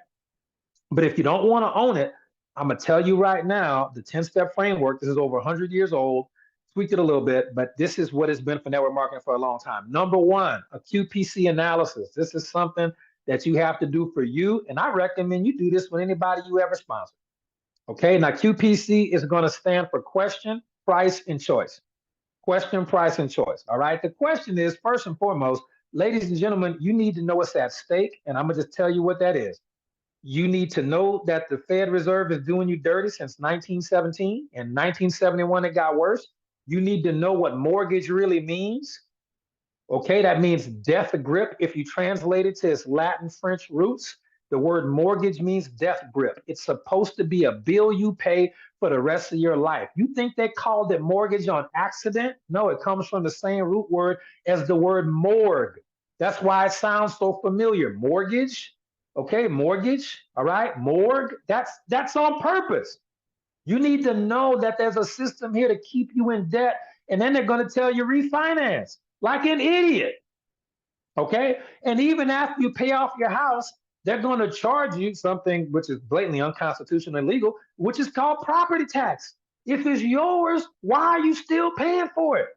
But if you don't want to own it, I'm going to tell you right now, the 10-step framework, this is over 100 years old, tweaked it a little bit, but this is what it's been for network marketing for a long time. Number one, a QPC analysis. This is something that you have to do for you, and I recommend you do this with anybody you ever sponsor. Okay, now QPC is going to stand for question, price, and choice. Question, price, and choice. All right, the question is, first and foremost, ladies and gentlemen, you need to know what's at stake, and I'm going to just tell you what that is. You need to know that the Fed Reserve is doing you dirty since 1917. In 1971, it got worse. You need to know what mortgage really means. Okay, that means death grip. If you translate it to its Latin French roots, the word mortgage means death grip. It's supposed to be a bill you pay for the rest of your life. You think they called it mortgage on accident? No, it comes from the same root word as the word morgue. That's why it sounds so familiar. Mortgage, okay, mortgage, all right, morgue, that's on purpose. You need to know that there's a system here to keep you in debt, and then they're going to tell you refinance like an idiot. Okay. And even after you pay off your house, they're going to charge you something which is blatantly unconstitutional and illegal, which is called property tax. If it's yours, why are you still paying for it?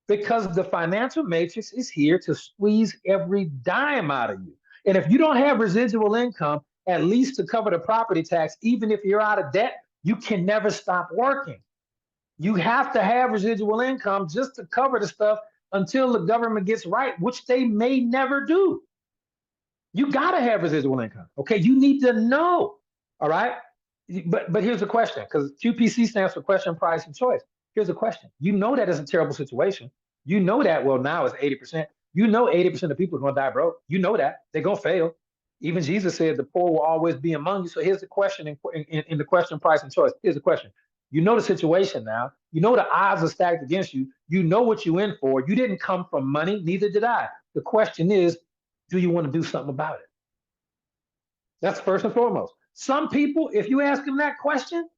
Because the financial matrix is here to squeeze every dime out of you. And if you don't have residual income, at least to cover the property tax, even if you're out of debt, you can never stop working. You have to have residual income just to cover the stuff until the government gets right, which they may never do. You got to have residual income. Okay, you need to know. All right, but here's the question, because QPC stands for question, price, and choice. Here's the question. You know that it's a terrible situation. You know that, well, now it's 80%. You know 80% of people are going to die broke. You know that. They're going to fail. Even Jesus said the poor will always be among you. So here's the question in the question, price, and choice. Here's the question. You know the situation now. You know the odds are stacked against you. You know what you're in for. You didn't come from money, neither did I. The question is, do you want to do something about it? That's first and foremost. Some people, if you ask them that question,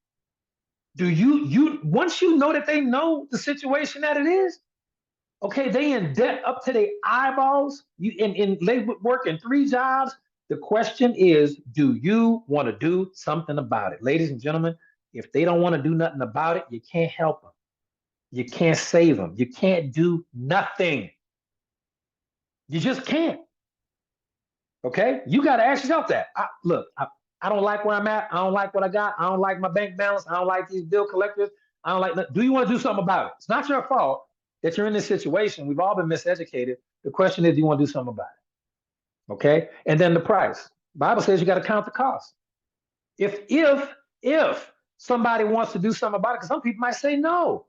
do you once you know that they know the situation that it is, okay, they in debt up to their eyeballs, and they work in 3 jobs. The question is, do you want to do something about it? Ladies and gentlemen, if they don't want to do nothing about it, you can't help them. You can't save them. You can't do nothing. You just can't. Okay? You got to ask yourself that. I don't like where I'm at. I don't like what I got. I don't like my bank balance. I don't like these bill collectors. I don't like. Do you want to do something about it? It's not your fault that you're in this situation. We've all been miseducated. The question is, do you want to do something about it? Okay? And then the price. Bible says you got to count the cost. If somebody wants to do something about it, because some people might say, no,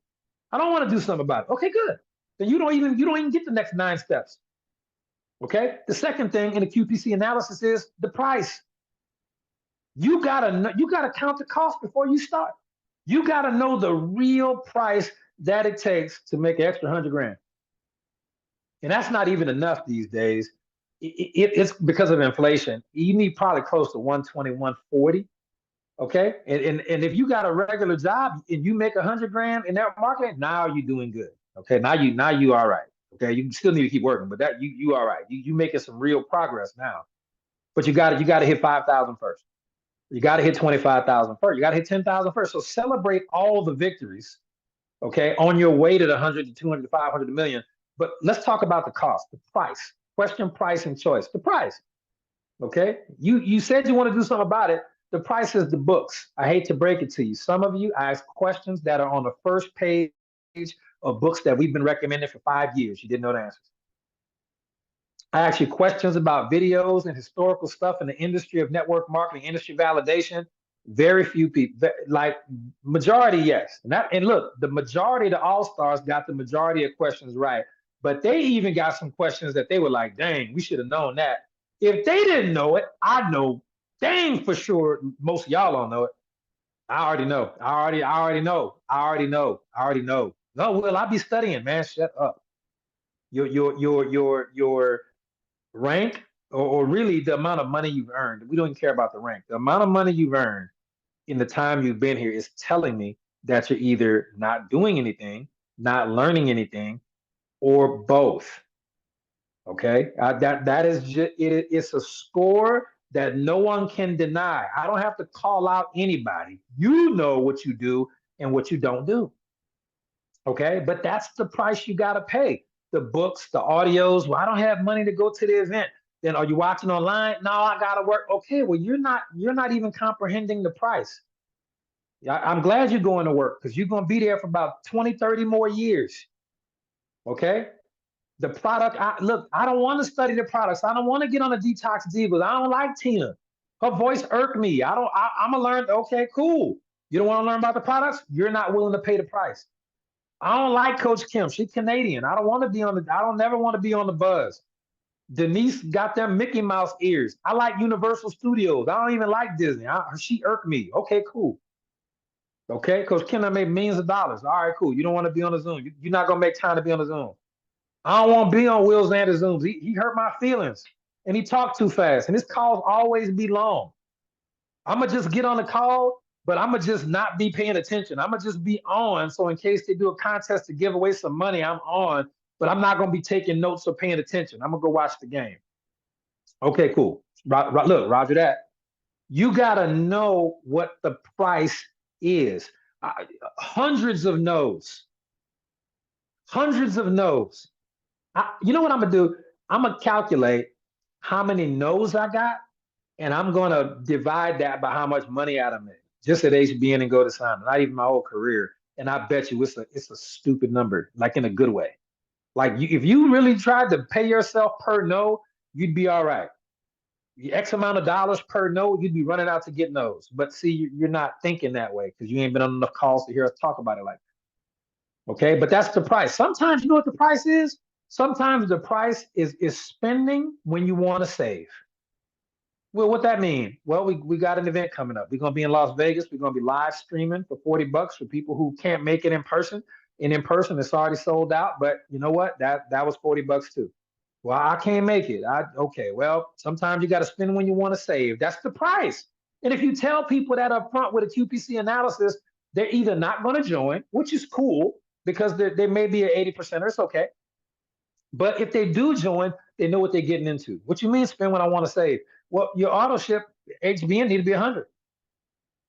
I don't want to do something about it. Okay, good. Then you don't even get the next 9 steps. Okay. The second thing in the QPC analysis is the price. You gotta count the cost before you start. You gotta know the real price that it takes to make an extra 100 grand. And that's not even enough these days. It's because of inflation. You need probably close to 120, 140. Okay. And if you got a regular job and you make 100 grand in that market, now you're doing good. Okay. Now you all right. Okay, you still need to keep working, but that you all right. You making some real progress now. But you got to hit 5,000 first. You got to hit 25,000 first. You got to hit 10,000 first. So celebrate all the victories, okay, on your way to the 100 to 200 to 500 to million. But let's talk about the cost, the price. Question, price, and choice. The price, okay? You said you want to do something about it. The price is the books. I hate to break it to you. Some of you ask questions that are on the first page of books that we've been recommending for 5 years. You didn't know the answers. I ask you questions about videos and historical stuff in the industry of network marketing, industry validation. Very few people, like majority, yes. And look, the majority of the all stars got the majority of questions right, but they even got some questions that they were like, "Dang, we should have known that." If they didn't know it, I know, dang for sure. Most of y'all don't know it. I already know. I already know. I already know. I already know. No, well, I be studying, man. Shut up. Your rank, or really the amount of money you've earned. We don't even care about the rank. The amount of money you've earned in the time you've been here is telling me that you're either not doing anything, not learning anything, or both. Okay, that is just it's a score that no one can deny. I don't have to call out anybody. You know what you do and what you don't do. Okay, but that's the price you got to pay. The books, the audios. Well, I don't have money to go to the event. Then are you watching online? No, I gotta work. Okay, well, you're not even comprehending the price. I'm glad you're going to work because you're going to be there for about 20, 30 more years. Okay. The product, look, I don't want to study the products. I don't want to get on the Detox Divas. I don't like Tina. Her voice irked me. I'm gonna learn. Okay, cool. You don't want to learn about the products? You're not willing to pay the price. I don't like Coach Kim. She's Canadian. I don't want to be on the. I don't never want to be on the buzz. Denise got them Mickey Mouse ears. I like Universal Studios. I don't even like Disney. She irked me. Okay, cool. Okay, Coach Kim, I made millions of dollars. All right, cool. You don't want to be on the Zoom. You're not gonna make time to be on the Zoom. I don't want to be on Will Xander Zooms. He hurt my feelings, and he talked too fast. And his calls always be long. I'm gonna just get on the call, but I'm gonna just not be paying attention. I'm gonna just be on. So in case they do a contest to give away some money, I'm on. But I'm not gonna be taking notes or paying attention. I'm gonna go watch the game. Okay, cool. Look, Roger that. You gotta know what the price is. Hundreds of no's. Hundreds of no's. You know what I'm gonna do? I'm gonna calculate how many no's I got, and I'm gonna divide that by how much money I made just at HBN and Go to Simon, not even my whole career. And I bet you it's a stupid number, like in a good way. Like if you really tried to pay yourself per no, you'd be all right. X amount of dollars per no, you'd be running out to get no's. But see, you're not thinking that way because you ain't been on enough calls to hear us talk about it like that. Okay, but that's the price. Sometimes you know what the price is? Sometimes the price is spending when you want to save. Well, what that mean? Well, we got an event coming up. We're gonna be in Las Vegas. We're gonna be live streaming for $40 for people who can't make it in person. And in person, it's already sold out. But you know what? That was $40 too. Well, I can't make it. Okay. Well, sometimes you got to spend when you want to save. That's the price. And if you tell people that up front with a QPC analysis, they're either not going to join, which is cool because they may be an 80%, or it's okay. But if they do join, they know what they're getting into. What you mean spend when I want to save? Well, your auto ship HBN need to be 100.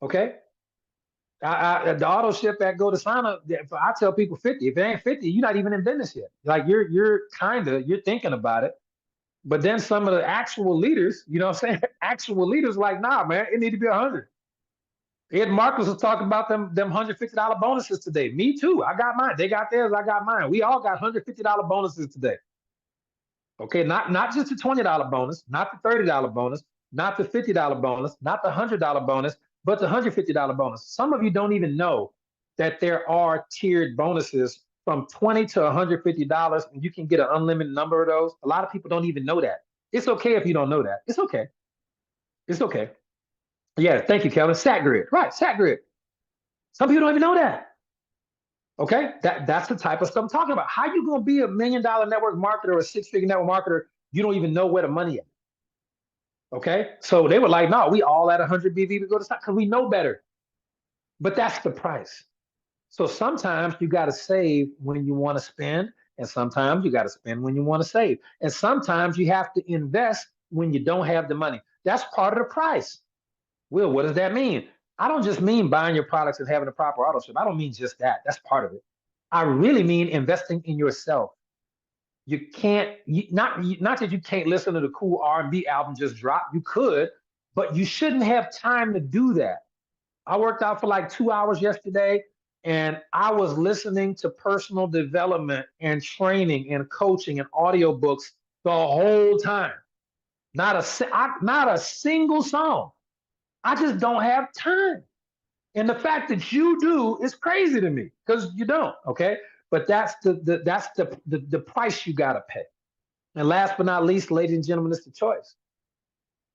Okay. The auto ship that Go to Sana, I tell people 50. If it ain't 50, you're not even in business yet. Like you're thinking about it. But then some of the actual leaders, you know what I'm saying? Actual leaders like, nah, man, it need to be 100. Ed Marcus was talking about them $150 bonuses today. Me too. I got mine. They got theirs. I got mine. We all got $150 bonuses today. Okay, not just the $20 bonus, not the $30 bonus, not the $50 bonus, not the $100 bonus, but the $150 bonus. Some of you don't even know that there are tiered bonuses from $20 to $150, and you can get an unlimited number of those. A lot of people don't even know that. It's okay if you don't know that. It's okay. It's okay. Yeah, thank you, Kevin. SatGrid, right? SatGrid. Some people don't even know that. Okay, that's the type of stuff I'm talking about. How you gonna be $1 million network marketer or a six-figure network marketer? You don't even know where the money is. Okay, so they were like, no, we all at 100 BV. We go to stock because we know better. But that's the price. So sometimes you got to save when you want to spend, And sometimes you got to spend when you want to save. And sometimes you have to invest when you don't have the money. That's part of the price. Will, what does that mean? I don't just mean buying your products and having a proper auto ship. I don't mean just that. That's part of it. I really mean investing in yourself. You can't not that you can't listen to the cool R&B album just drop. You could, but you shouldn't have time to do that. I worked out for like 2 hours yesterday, and I was listening to personal development and training and coaching and audiobooks the whole time. Not a single song. I just don't have time. And the fact that you do is crazy to me because you don't. Okay, but that's the price you got to pay. And last but not least, ladies and gentlemen, it's the choice.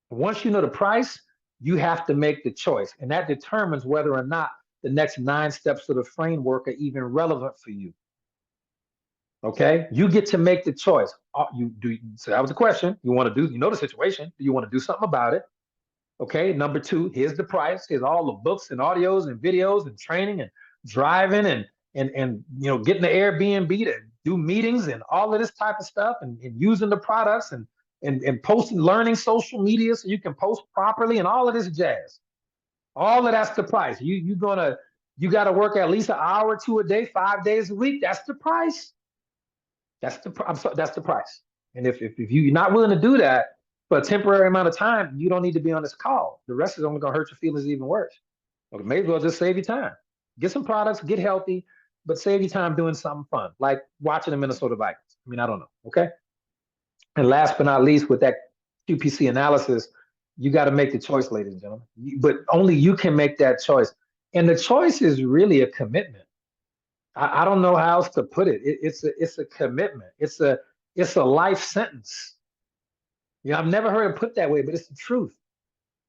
Once you know the price, you have to make the choice. And that determines whether or not the next 9 steps of the framework are even relevant for you. Okay? You get to make the choice. So that was the question. You want to do, you know the situation. Do you want to do something about it? Okay. Number 2, here's the price. Here's all the books and audios and videos and training and driving and getting the Airbnb to do meetings and all of this type of stuff and using the products and posting, learning social media so you can post properly and all of this jazz. All of that's the price. You got to work at least an hour or 2 a day, 5 days a week. That's the price. That's the price. And if you're not willing to do that for a temporary amount of time, you don't need to be on this call. The rest is only going to hurt your feelings even worse. Okay, may as well just save you time. Get some products, get healthy, but save you time doing something fun, like watching the Minnesota Vikings. I mean, I don't know. Okay. And last but not least, with that QPC analysis, you got to make the choice, ladies and gentlemen. But only you can make that choice. And the choice is really a commitment. I don't know how else to put it. It's a commitment. It's a life sentence. I've never heard it put that way, but it's the truth.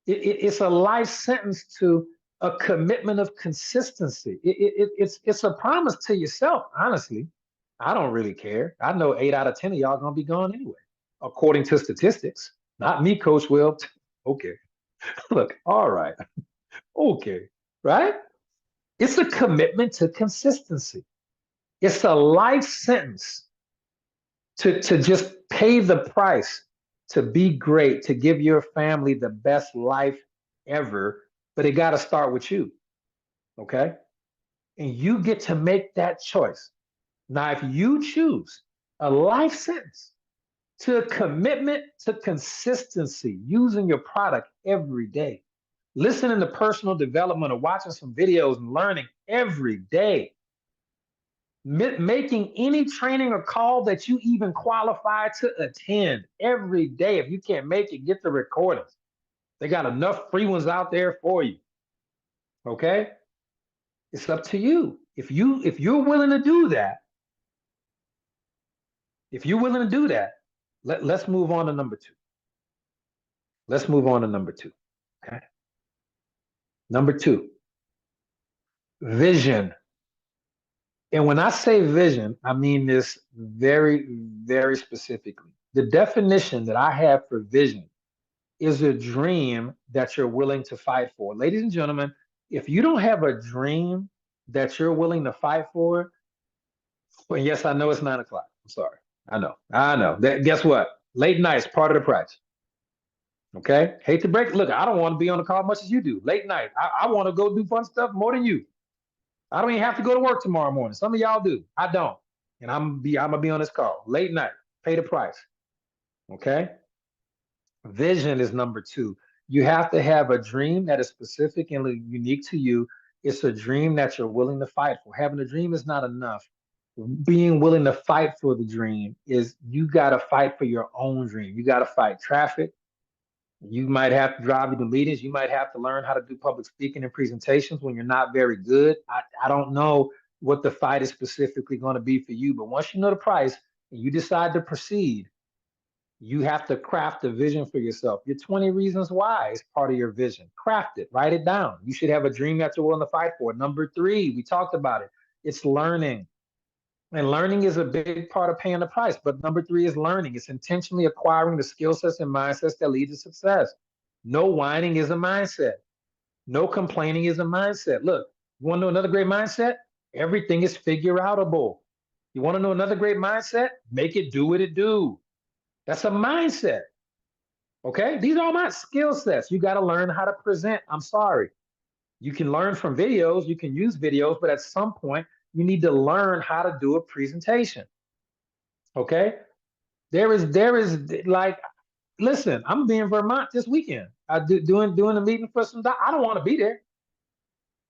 It's a life sentence to a commitment of consistency. It's a promise to yourself, honestly. I don't really care. I know 8 out of 10 of y'all gonna be gone anyway, according to statistics. Not me, Coach Will. Okay. Look, all right. Okay. Right? It's a commitment to consistency. It's a life sentence to just pay the price, to be great, to give your family the best life ever. But it got to start with you. Okay? And you get to make that choice. Now, if you choose a life sentence to a commitment to consistency, using your product every day, listening to personal development or watching some videos and learning every day, making any training or call that you even qualify to attend every day. If you can't make it, get the recordings. They got enough free ones out there for you. Okay? It's up to you. If you're willing to do that, let's move on to number 2. Let's move on to number 2. Okay. Number 2, vision. And when I say vision, I mean this very, very specifically. The definition that I have for vision is a dream that you're willing to fight for. Ladies and gentlemen, if you don't have a dream that you're willing to fight for, well, yes, I know it's 9 o'clock. I'm sorry. I know. Guess what? Late night's part of the price. Okay. Hate to break. Look, I don't want to be on the call as much as you do. Late night. I want to go do fun stuff more than you. I don't even have to go to work tomorrow morning. Some of y'all do. I don't. And I'm gonna be on this call. Late night. Pay the price. Okay. Vision is number 2. You have to have a dream that is specific and unique to you. It's a dream that you're willing to fight for. Having a dream is not enough. Being willing to fight for the dream is you got to fight for your own dream. You got to fight traffic. You might have to drive you to meetings. You might have to learn how to do public speaking and presentations when you're not very good. I don't know what the fight is specifically going to be for you, but once you know the price and you decide to proceed, you have to craft a vision for yourself. Your 20 reasons why is part of your vision. Craft it, write it down. You should have a dream that you're willing to fight for. Number 3, we talked about it. It's learning. And learning is a big part of paying the price. But number 3 is learning. It's intentionally acquiring the skill sets and mindsets that lead to success. No whining is a mindset. No complaining is a mindset. Look, you want to know another great mindset? Everything is figure outable. You want to know another great mindset? Make it do what it do. That's a mindset. Okay. These are all my skill sets. You got to learn how to present. I'm sorry. You can learn from videos, you can use videos, but at some point, you need to learn how to do a presentation. Okay. There is like, listen, I'm being in Vermont this weekend. Doing a meeting for some I don't want to be there.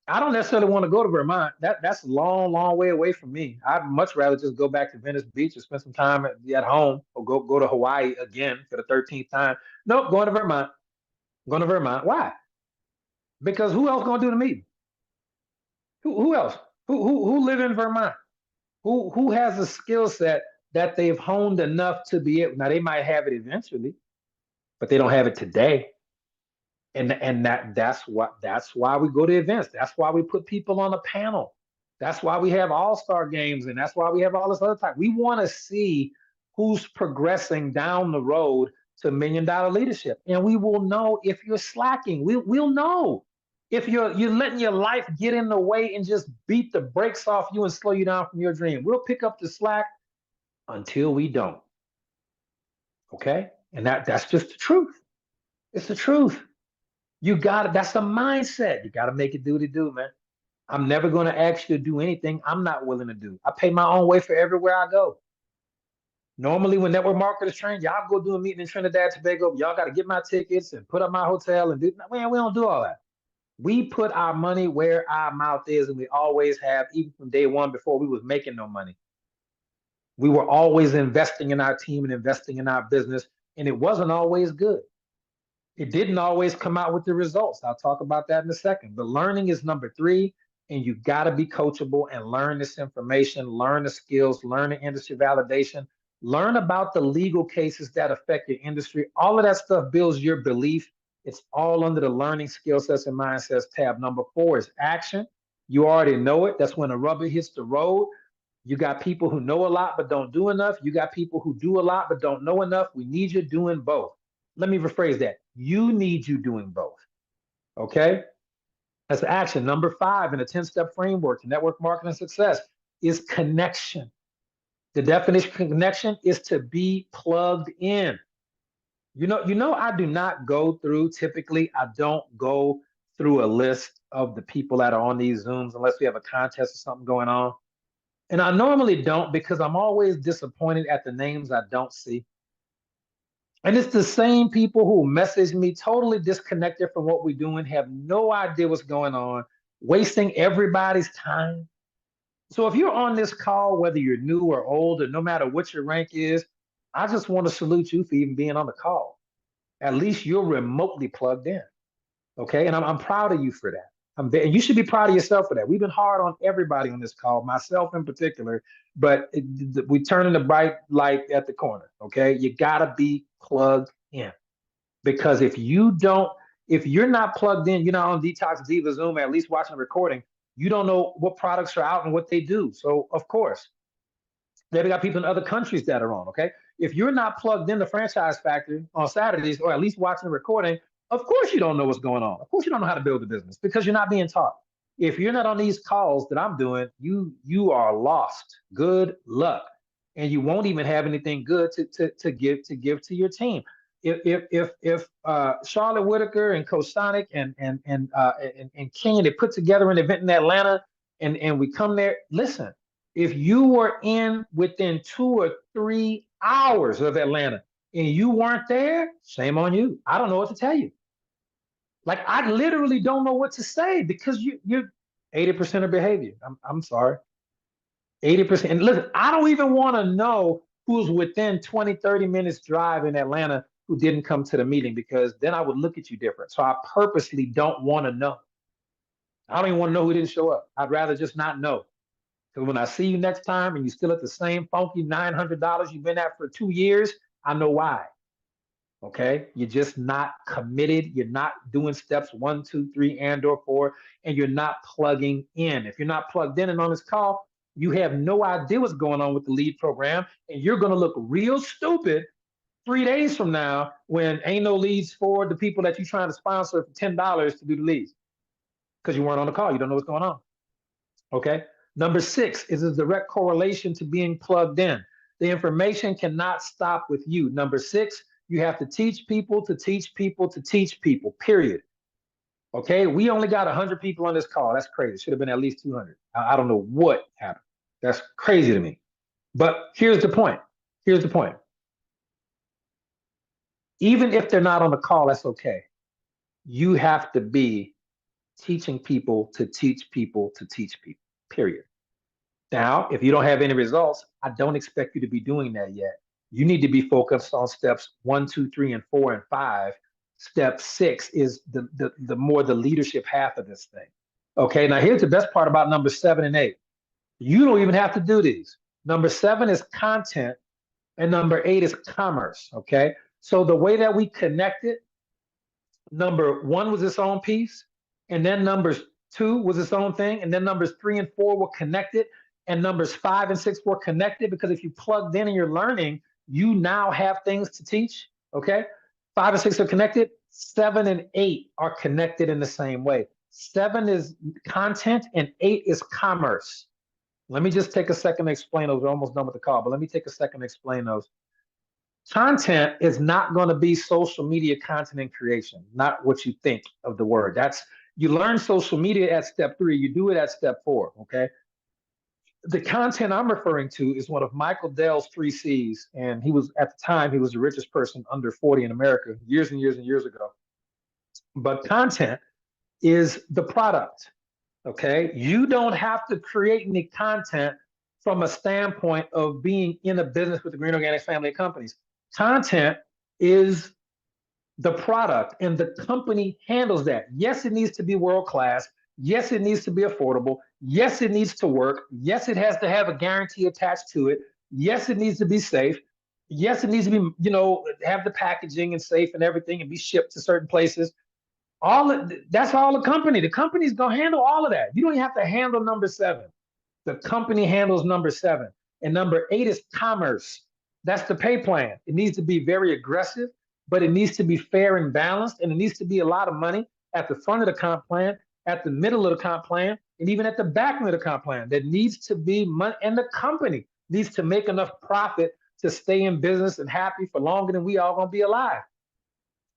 I don't necessarily want to go to Vermont. That's a long, long way away from me. I'd much rather just go back to Venice Beach or spend some time at home or go to Hawaii again for the 13th time. Nope, going to Vermont. Going to Vermont. Why? Because who else gonna do the meeting? Who else? Who live in Vermont? Who has a skill set that they've honed enough to be able? Now they might have it eventually, but they don't have it today. And that's why we go to events. That's why we put people on a panel. That's why we have all-star games, and that's why we have all this other type. We want to see who's progressing down the road to $1 million leadership, and we will know if you're slacking. We'll know if you're letting your life get in the way and just beat the brakes off you and slow you down from your dream. We'll pick up the slack until we don't. Okay, and that's just the truth. It's the truth. You got it. That's a mindset. You got to make it do what it do, man. I'm never going to ask you to do anything I'm not willing to do. I pay my own way for everywhere I go. Normally, when network marketers train, y'all go do a meeting in Trinidad, Tobago. Y'all got to get my tickets and put up my hotel and do. Man, we don't do all that. We put our money where our mouth is, and we always have, even from day one before we was making no money. We were always investing in our team and investing in our business, and it wasn't always good. It didn't always come out with the results. I'll talk about that in a second. But learning is number 3, and you got to be coachable and learn this information, learn the skills, learn the industry validation, learn about the legal cases that affect your industry. All of that stuff builds your belief. It's all under the learning skill sets and mindsets tab. Number 4 is action. You already know it. That's when the rubber hits the road. You got people who know a lot but don't do enough. You got people who do a lot but don't know enough. We need you doing both. Let me rephrase that. You need you doing both. Okay? That's action. Number 5 in a 10-step framework to network marketing success is connection. The definition of connection is to be plugged in. I do not go through, typically, I don't go through a list of the people that are on these Zooms unless we have a contest or something going on. And I normally don't because I'm always disappointed at the names I don't see. And it's the same people who message me totally disconnected from what we're doing, have no idea what's going on, wasting everybody's time. So if you're on this call, whether you're new or old, or no matter what your rank is, I just want to salute you for even being on the call. At least you're remotely plugged in. Okay. And I'm proud of you for that. And you should be proud of yourself for that. We've been hard on everybody on this call, myself in particular, but we turning the bright light at the corner. Okay. You got to be plugged in, because if you're not plugged in, you're not on Detox Diva Zoom, at least watching the recording, you don't know what products are out and what they do. So of course, they've got people in other countries that are on. Okay. If you're not plugged in the Franchise Factory on Saturdays, or at least watching the recording, of course you don't know what's going on. Of course you don't know how to build a business because you're not being taught. If you're not on these calls that I'm doing, you are lost. Good luck. And you won't even have anything good to give to your team. If Charlotte Whitaker and Coach Sonic and King, they put together an event in Atlanta, and we come there, listen, if you were in within 2 or 3 hours of Atlanta and you weren't there, shame on you. I don't know what to tell you. Like, I literally don't know what to say, because you're 80% of behavior. I'm sorry. 80%. And listen, I don't even want to know who's within 20, 30 minutes drive in Atlanta who didn't come to the meeting, because then I would look at you different. So I purposely don't want to know. I don't even want to know who didn't show up. I'd rather just not know. Because when I see you next time and you're still at the same funky $900 you've been at for 2 years, I know why. Okay, you're just not committed. You're not doing steps 1, 2, 3, and/or 4, and you're not plugging in. If you're not plugged in and on this call, you have no idea what's going on with the lead program, and you're going to look real stupid 3 days from now when ain't no leads for the people that you're trying to sponsor for $10 to do the leads, because you weren't on the call. You don't know what's going on. Okay. Number 6 is a direct correlation to being plugged in. The information cannot stop with you. Number 6, you have to teach people to teach people to teach people, period. Okay, we only got 100 people on this call. That's crazy. Should have been at least 200. I don't know what happened. That's crazy to me. But here's the point. Here's the point. Even if they're not on the call, that's okay. You have to be teaching people to teach people to teach people, period. Now, if you don't have any results, I don't expect you to be doing that yet. You need to be focused on steps 1, 2, 3, and 4, and 5. Step 6 is the more the leadership half of this thing. Okay, now here's the best part about number 7 and 8. You don't even have to do these. Number 7 is content, and number 8 is commerce. Okay, so the way that we connected, number 1 was its own piece, and then numbers 2 was its own thing, and then numbers 3 and 4 were connected, and numbers 5 and 6 were connected, because if you plugged in and you're learning, you now have things to teach. Okay, 5 and 6 are connected. 7 and 8 are connected in the same way. 7 is content and 8 is commerce. Let me just take a second to explain those. We're almost done with the call, but let me take a second to explain those. Content is not going to be social media content and creation, not what you think of the word. That's, you learn social media at step 3, you do it at step 4. Okay, the content I'm referring to is one of Michael Dell's 3 C's, and he was, at the time, he was the richest person under 40 in America years and years and years ago. But content is the product. Okay, you don't have to create any content from a standpoint of being in a business with the Green Organics family of companies. Content is the product, and the company handles that. Yes, it needs to be world class. Yes, it needs to be affordable. Yes, it needs to work. Yes, it has to have a guarantee attached to it. Yes, it needs to be safe. Yes, it needs to be, have the packaging and safe and everything and be shipped to certain places. That's all the company. The company's gonna handle all of that. You don't have to handle number 7. The company handles number 7. And number 8 is commerce. That's the pay plan. It needs to be very aggressive, but it needs to be fair and balanced, and it needs to be a lot of money at the front of the comp plan, at the middle of the comp plan, and even at the back of the comp plan. There needs to be money, and the company needs to make enough profit to stay in business and happy for longer than we all gonna be alive.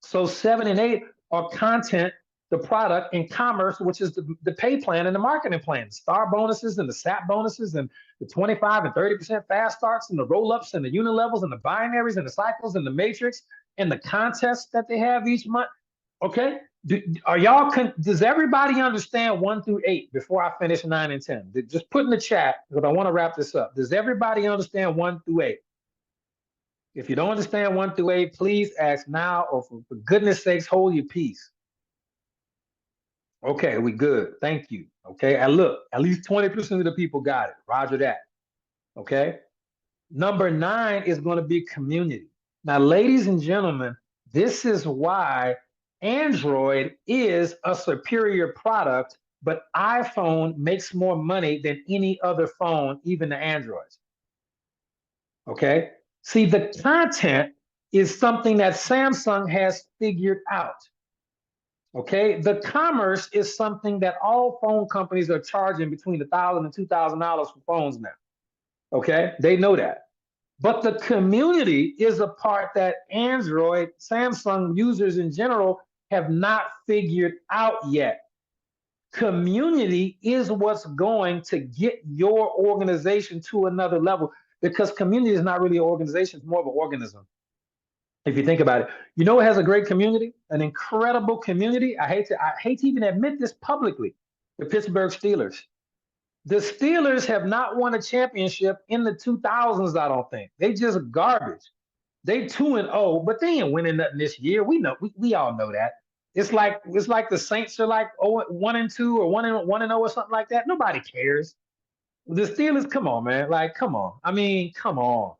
So 7 and 8 are content, the product, and commerce, which is the pay plan and the marketing plan, the star bonuses and the SAP bonuses and the 25 and 30% fast starts and the roll-ups and the unit levels and the binaries and the cycles and the matrix and the contests that they have each month. Okay, does everybody understand 1 through 8 before I finish 9 and 10? Just put in the chat, because I want to wrap this up. Does everybody understand 1 through 8? If you don't understand 1 through 8, please ask now, or for goodness sakes, hold your peace. Okay, we good. Thank you. Okay, and look, at least 20% of the people got it. Roger that. Okay. Number 9 is going to be community. Now, ladies and gentlemen, this is why Android is a superior product, but iPhone makes more money than any other phone, even the Androids. Okay. See, the content is something that Samsung has figured out. Okay, the commerce is something that all phone companies are charging between $1,000 and $2,000 for phones now. Okay, they know that. But the community is a part that Android, Samsung users in general have not figured out yet. Community is what's going to get your organization to another level, because community is not really an organization, it's more of an organism. If you think about it, it has a great community, an incredible community. I hate to even admit this publicly. The Pittsburgh Steelers. The Steelers have not won a championship in the 2000s, I don't think. They just garbage. They 2-0, but they ain't winning nothing this year. We know, we all know that. It's like the Saints are like 1-2 or 1-0 or something like that. Nobody cares. The Steelers, come on, man. Like, come on. I mean, come on.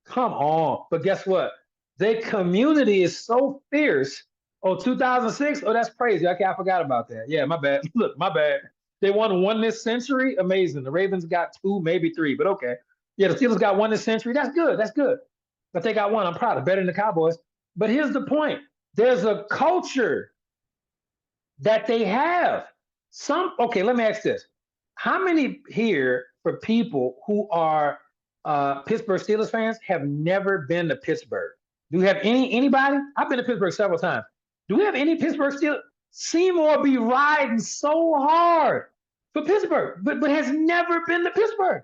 Come on. But guess what? Their community is so fierce. Oh, 2006? Oh, that's crazy. Okay, I forgot about that. Yeah, my bad. Look, my bad. They won one this century. Amazing. The Ravens got 2, maybe 3, but okay. Yeah, the Steelers got 1 this century. That's good. That's good. But they got 1. I'm proud of. Better than the Cowboys. But here's the point. There's a culture that they have. Okay, let me ask this. How many here for people who are Pittsburgh Steelers fans have never been to Pittsburgh. Do we have anybody? I've been to Pittsburgh several times. Do we have any Pittsburgh Steelers? Seymour be riding so hard for Pittsburgh, but has never been to Pittsburgh.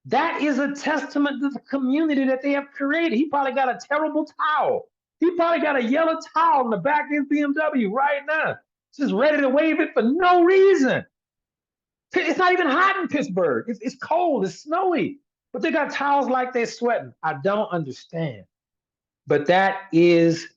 That is a testament to the community that they have created. He probably got a terrible towel. He probably got a yellow towel in the back of his BMW right now, just ready to wave it for no reason. It's not even hot in Pittsburgh. It's cold. It's snowy. But they got towels like they're sweating. I don't understand. But that is,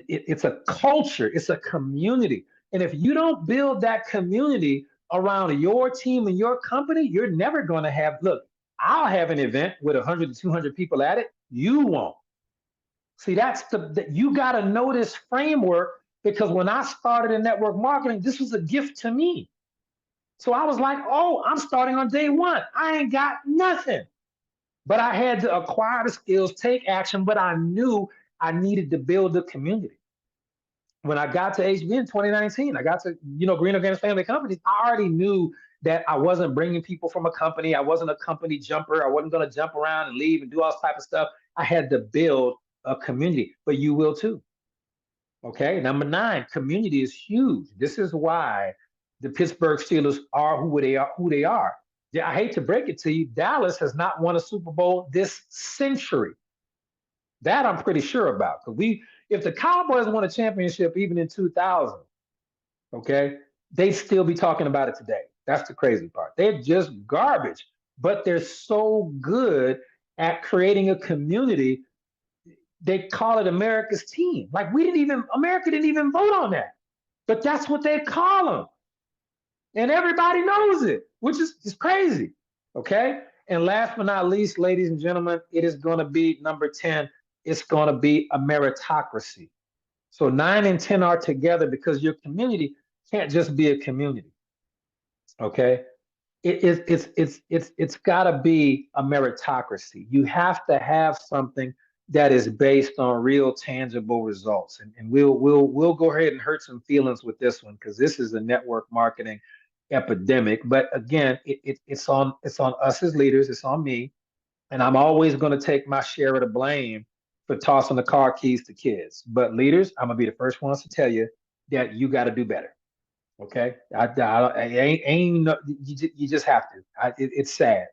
it's a culture. It's a community. And if you don't build that community around your team and your company, you're never going to have, look, I'll have an event with 100 to 200 people at it. You won't. See, you got to know this framework, because when I started in network marketing, this was a gift to me. So I was like, oh, I'm starting on day one. I ain't got nothing. But I had to acquire the skills, take action, but I knew I needed to build the community. When I got to HB in 2019, I got to, Green Organics Family Companies, I already knew that I wasn't bringing people from a company. I wasn't a company jumper. I wasn't going to jump around and leave and do all this type of stuff. I had to build a community, but you will too. Okay, number 9, community is huge. This is why the Pittsburgh Steelers are who they are. I hate to break it to you, Dallas has not won a Super Bowl this century. That I'm pretty sure about. Because if the Cowboys won a championship even in 2000, okay, they'd still be talking about it today. That's the crazy part. They're just garbage, but they're so good at creating a community. They call it America's team. Like America didn't even vote on that, but that's what they call them. And everybody knows it, which is crazy. Okay. And last but not least, ladies and gentlemen, it is going to be number 10. It's going to be a meritocracy. So 9 and 10 are together because your community can't just be a community. Okay. It's got to be a meritocracy. You have to have something that is based on real tangible results. And we'll go ahead and hurt some feelings with this one, because this is a network marketing epidemic. But again, it's on us as leaders, it's on me. And I'm always going to take my share of the blame for tossing the car keys to kids. But leaders, I'm gonna be the first ones to tell you that you got to do better. Okay, you just have to. It's sad.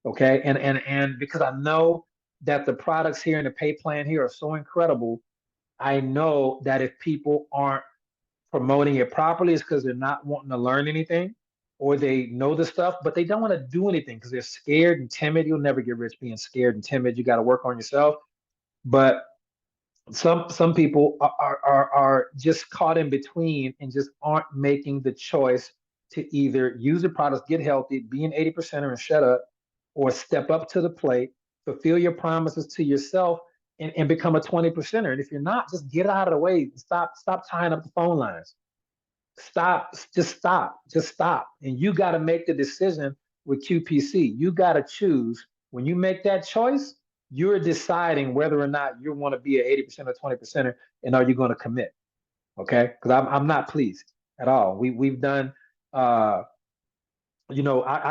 Okay, and because I know that the products here and the pay plan here are so incredible, I know that if people aren't promoting it properly, it's because they're not wanting to learn anything, or they know the stuff, but they don't want to do anything because they're scared and timid. You'll never get rich being scared and timid. You got to work on yourself. But some people are just caught in between and just aren't making the choice to either use the products, get healthy, be an 80%er and shut up, or step up to the plate, fulfill your promises to yourself, and become a 20%er. And if you're not, just get out of the way. Stop tying up the phone lines. Just stop. And you got to make the decision with QPC. You got to choose. When you make that choice, you're deciding whether or not you want to be an 80% or 20%er, and are you going to commit? Okay, because I'm not pleased at all. We've done I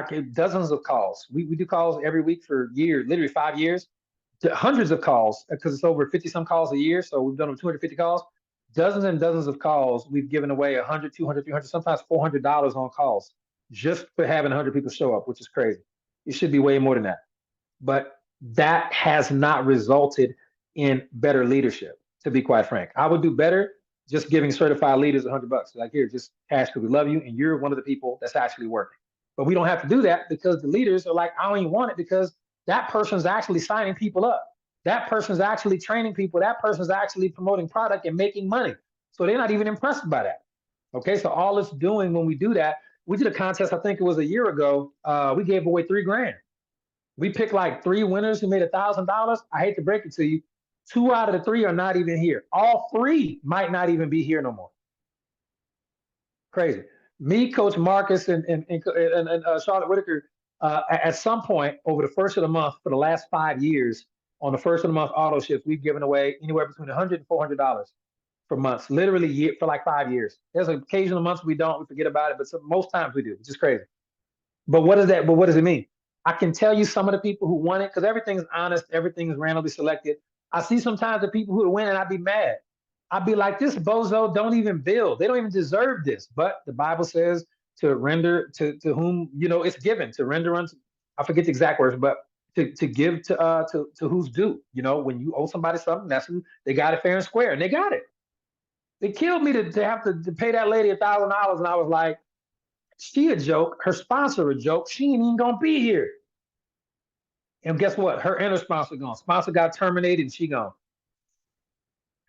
get dozens of calls. We do calls every week for years, literally 5 years, hundreds of calls, because it's over 50 some calls a year. So we've done over 250 calls, dozens and dozens of calls. We've given away 100, 200, 300, sometimes $400 on calls just for having 100 people show up, which is crazy. It should be way more than that. But that has not resulted in better leadership, to be quite frank. I would do better just giving certified leaders $100. Like, here, just cash because we love you, and you're one of the people that's actually working. But we don't have to do that because the leaders are like, I don't even want it, because that person's actually signing people up. That person's actually training people. That person's actually promoting product and making money. So they're not even impressed by that. Okay, so all it's doing when we do that, we did a contest, I think it was a year ago. We gave away $3,000. We picked like 3 winners who made $1,000. I hate to break it to you. 2 out of the 3 are not even here. All 3 might not even be here no more. Crazy. Me, Coach Marcus, and Charlotte Whitaker, at some point over the first of the month for the last 5 years, on the first of the month auto ships, we've given away anywhere between $100 and $400 for months, literally for like 5 years. There's occasional months we don't, we forget about it, but most times we do, which is crazy. But what is that? But what does it mean? I can tell you some of the people who won it because everything's honest, everything's randomly selected. I see sometimes the people who win and I'd be mad. I'd be like, this bozo don't even build. They don't even deserve this. But the Bible says to render to whom it's given, to render unto, I forget the exact words, but to give to who's due. When you owe somebody something, that's who they got it fair and square, and they got it. It killed me to have to pay that lady $1,000, and I was like, she a joke, her sponsor a joke. She ain't even gonna be here. And guess what? Her and her sponsor gone. Sponsor got terminated, and she gone.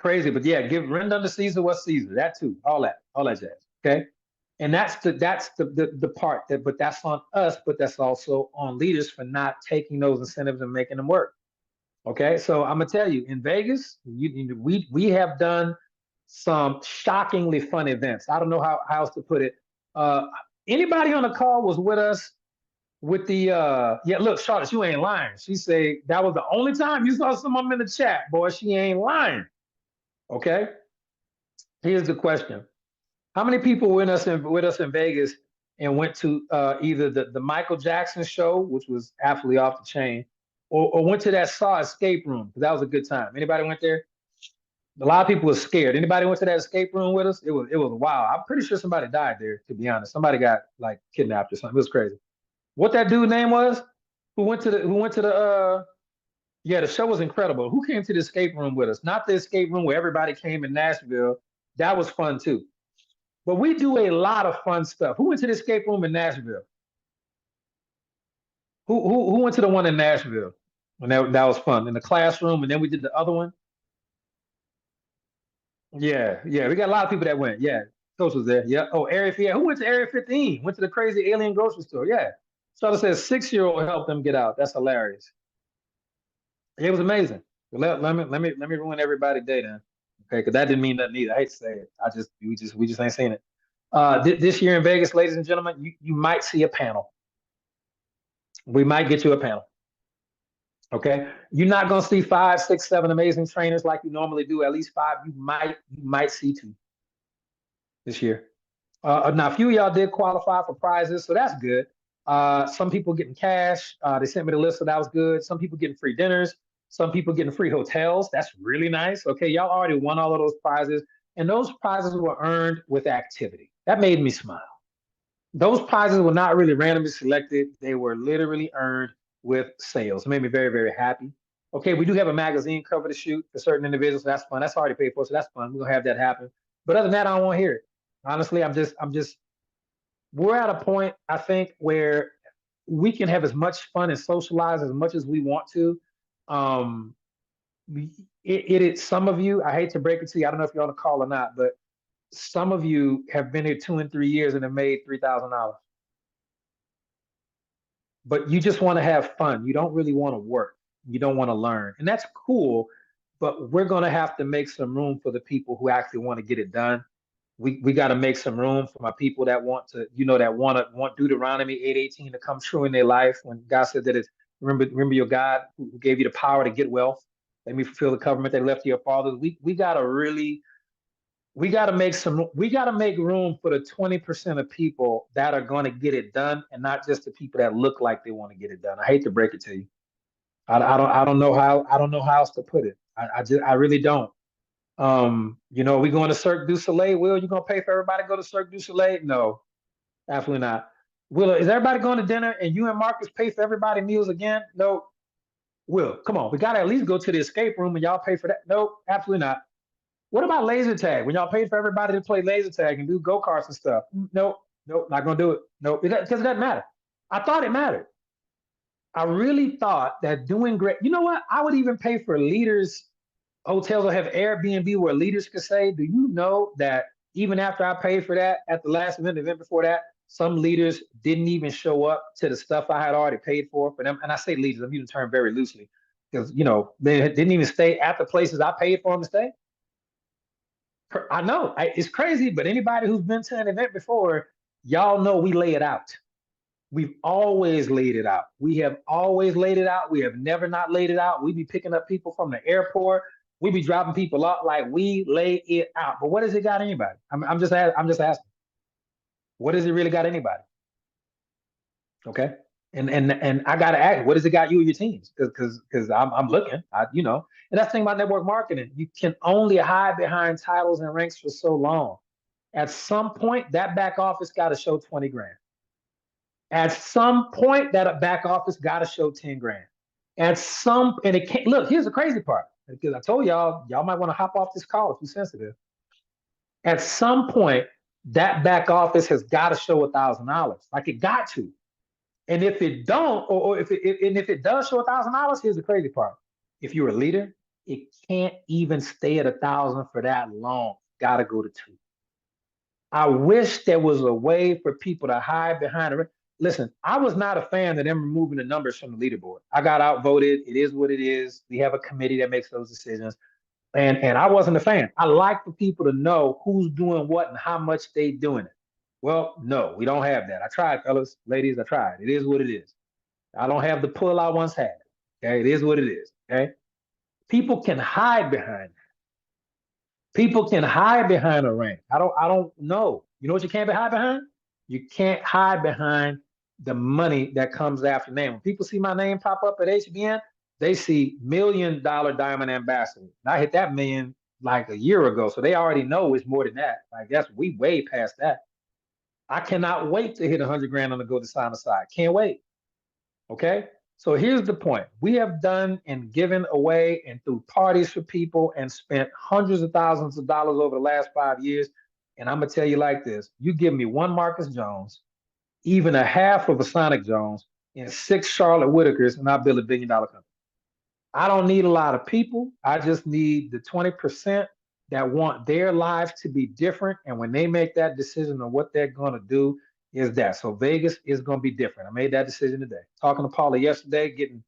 Crazy, but yeah, render unto Caesar what's Caesar. That too, all that jazz. Okay, and that's the part that, but that's on us, but that's also on leaders for not taking those incentives and making them work. Okay, so I'm gonna tell you, in Vegas, we have done some shockingly fun events. I don't know how else to put it. Uh, Anybody on the call was with us with the yeah. Look, Charlotte, you ain't lying. She said that was the only time you saw someone in the chat, boy. She ain't lying. Okay, here's the question: how many people were with us in Vegas and went to either the Michael Jackson show, which was absolutely off the chain, or went to that Saw escape room? Because that was a good time. Anybody went there? A lot of people were scared. Anybody went to that escape room with us? It was wild. I'm pretty sure somebody died there, to be honest. Somebody got like kidnapped or something. It was crazy. What that dude name was? Who went to the yeah, the show was incredible. Who came to the escape room with us? Not the escape room where everybody came in Nashville. That was fun too. But we do a lot of fun stuff. Who went to the escape room in Nashville? Who went to the one in Nashville? And that was fun. In the classroom, and then we did the other one. Yeah, yeah. We got a lot of people that went. Yeah. Coach was there. Yeah. Oh, Area 15. Yeah. Who went to Area 15? Went to the crazy alien grocery store. Yeah. Charlotte says 6-year-old helped them get out. That's hilarious. It was amazing. Let me ruin everybody's day then. Okay, because that didn't mean nothing either. I hate to say it. We just ain't seen it. This year in Vegas, ladies and gentlemen, you might see a panel. We might get you a panel. Okay, you're not gonna see 5, 6, 7 amazing trainers like you normally do. At least 5. You might see 2 this year. Now, a few of y'all did qualify for prizes, so that's good. Some people getting cash. They sent me the list, so that was good. Some people getting free dinners. Some people getting free hotels. That's really nice. Okay, y'all already won all of those prizes, and those prizes were earned with activity. That made me smile. Those prizes were not really randomly selected. They were literally earned with sales. It made me very, very happy. Okay, we do have a magazine cover to shoot for certain individuals. So that's fun. That's already paid for, so that's fun. We're gonna have that happen. But other than that, I don't want to hear it. Honestly, I'm just we're at a point, I think, where we can have as much fun and socialize as much as we want to. Um, some of you, I hate to break it to you, I don't know if you're on the call or not, but some of you have been here 2 and 3 years and have made $3,000. But you just want to have fun. You don't really want to work. You don't want to learn. And that's cool, but we're going to have to make some room for the people who actually want to get it done. We got to make some room for my people that want to, that want Deuteronomy 8:18 to come true in their life. When God said that it's remember your God who gave you the power to get wealth. Let me fulfill the covenant that left to your fathers. We got to make room for the 20% of people that are going to get it done, and not just the people that look like they want to get it done. I hate to break it to you. I don't know how else to put it. I really don't. We going to Cirque du Soleil. Will, you gonna pay for everybody to go to Cirque du Soleil? No, absolutely not. Will, is everybody going to dinner and you and Marcus pay for everybody meals again? No. Will, come on. We gotta at least go to the escape room and y'all pay for that. No, absolutely not. What about laser tag? When y'all paid for everybody to play laser tag and do go-karts and stuff? Nope, nope, not gonna do it. Nope, because it doesn't matter. I thought it mattered. I really thought that doing great. You know what? I would even pay for leaders hotels will have Airbnb where leaders could say, do you know that even after I paid for that at the last event, the event before that, some leaders didn't even show up to the stuff I had already paid for them. And I say leaders, I'm using the term very loosely because, they didn't even stay at the places I paid for them to stay. I know it's crazy, but anybody who's been to an event before, y'all know we lay it out. We've always laid it out. We have always laid it out. We have never not laid it out. We be picking up people from the airport. We be dropping people off like we lay it out. But what does it got anybody? I'm just asking. What does it really got anybody? Okay. And I gotta ask, what does it got you and your teams? Because I'm looking, and that's the thing about network marketing. You can only hide behind titles and ranks for so long. At some point, that back office got to show 20 grand. At some point, that back office got to show 10 grand. And it can't look, here's the crazy part. Because I told y'all might want to hop off this call if you're sensitive. At some point, that back office has got to show $1,000. Like it got to. And if it don't, or if it does show $1,000, here's the crazy part. If you're a leader, it can't even stay at 1,000 for that long. Got to go to 2. I wish there was a way for people to hide behind it. Listen, I was not a fan of them removing the numbers from the leaderboard. I got outvoted. It is what it is. We have a committee that makes those decisions. And I wasn't a fan. I like for people to know who's doing what and how much they doing it. Well, no, we don't have that. I tried, fellas, ladies, I tried. It is what it is. I don't have the pull I once had. Okay, it is what it is. Okay, people can hide behind. People can hide behind a rank. I don't know. You know what you can't hide behind? You can't hide behind the money that comes after name. When people see my name pop up at HBN, they see $1 million diamond ambassador. And I hit that million like a year ago. So they already know it's more than that. Like that's we way past that. I cannot wait to hit 100 grand on the go to sign aside. Can't wait. Okay. So here's the point. We have done and given away and through parties for people and spent hundreds of thousands of dollars over the last 5 years. And I'm going to tell you like this. You give me one Marcus Jones, even a half of a Sonic Jones, and 6 Charlotte Whitakers, and I'll build $1 billion company. I don't need a lot of people. I just need the 20% that want their lives to be different. And when they make that decision on what they're going to do, is that. So Vegas is going to be different. I made that decision today. Talking to Paula yesterday, getting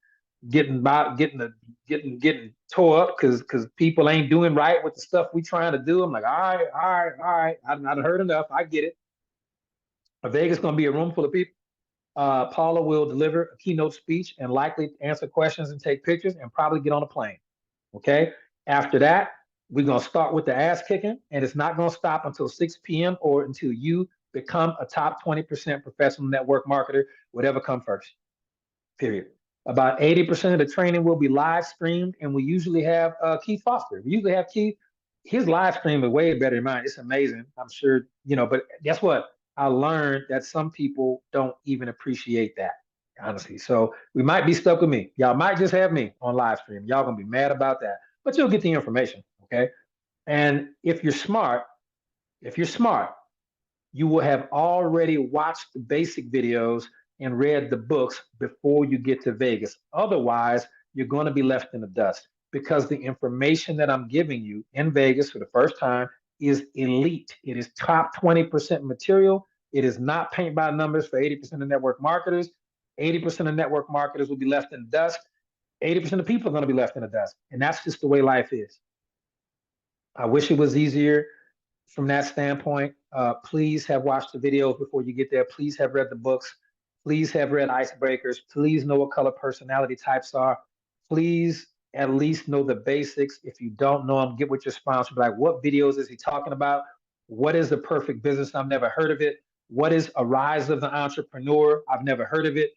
tore up because people ain't doing right with the stuff we trying to do. I'm like, all right, all right, all right. I've not heard enough. I get it. Vegas going to be a room full of people. Paula will deliver a keynote speech and likely answer questions and take pictures and probably get on a plane. Okay. After that, we're going to start with the ass kicking, and it's not going to stop until 6 p.m. or until you become a top 20% professional network marketer, whatever come first. Period. About 80% of the training will be live streamed, and we usually have Keith Foster. We usually have Keith. His live stream is way better than mine. It's amazing. I'm sure, but guess what? I learned that some people don't even appreciate that, honestly. So we might be stuck with me. Y'all might just have me on live stream. Y'all gonna be mad about that, but you'll get the information, okay? And if you're smart, you will have already watched the basic videos and read the books before you get to Vegas. Otherwise, you're going to be left in the dust because the information that I'm giving you in Vegas for the first time is elite. It is top 20% material. It is not paint by numbers for 80% of network marketers. 80% of network marketers will be left in the dust. 80% of people are going to be left in the dust. And that's just the way life is. I wish it was easier from that standpoint. Please have watched the videos before you get there. Please have read the books. Please have read Icebreakers. Please know what color personality types are. Please at least know the basics. If you don't know them, get with your sponsor. Be like, what videos is he talking about? What is the perfect business? I've never heard of it. What is a rise of the entrepreneur? I've never heard of it.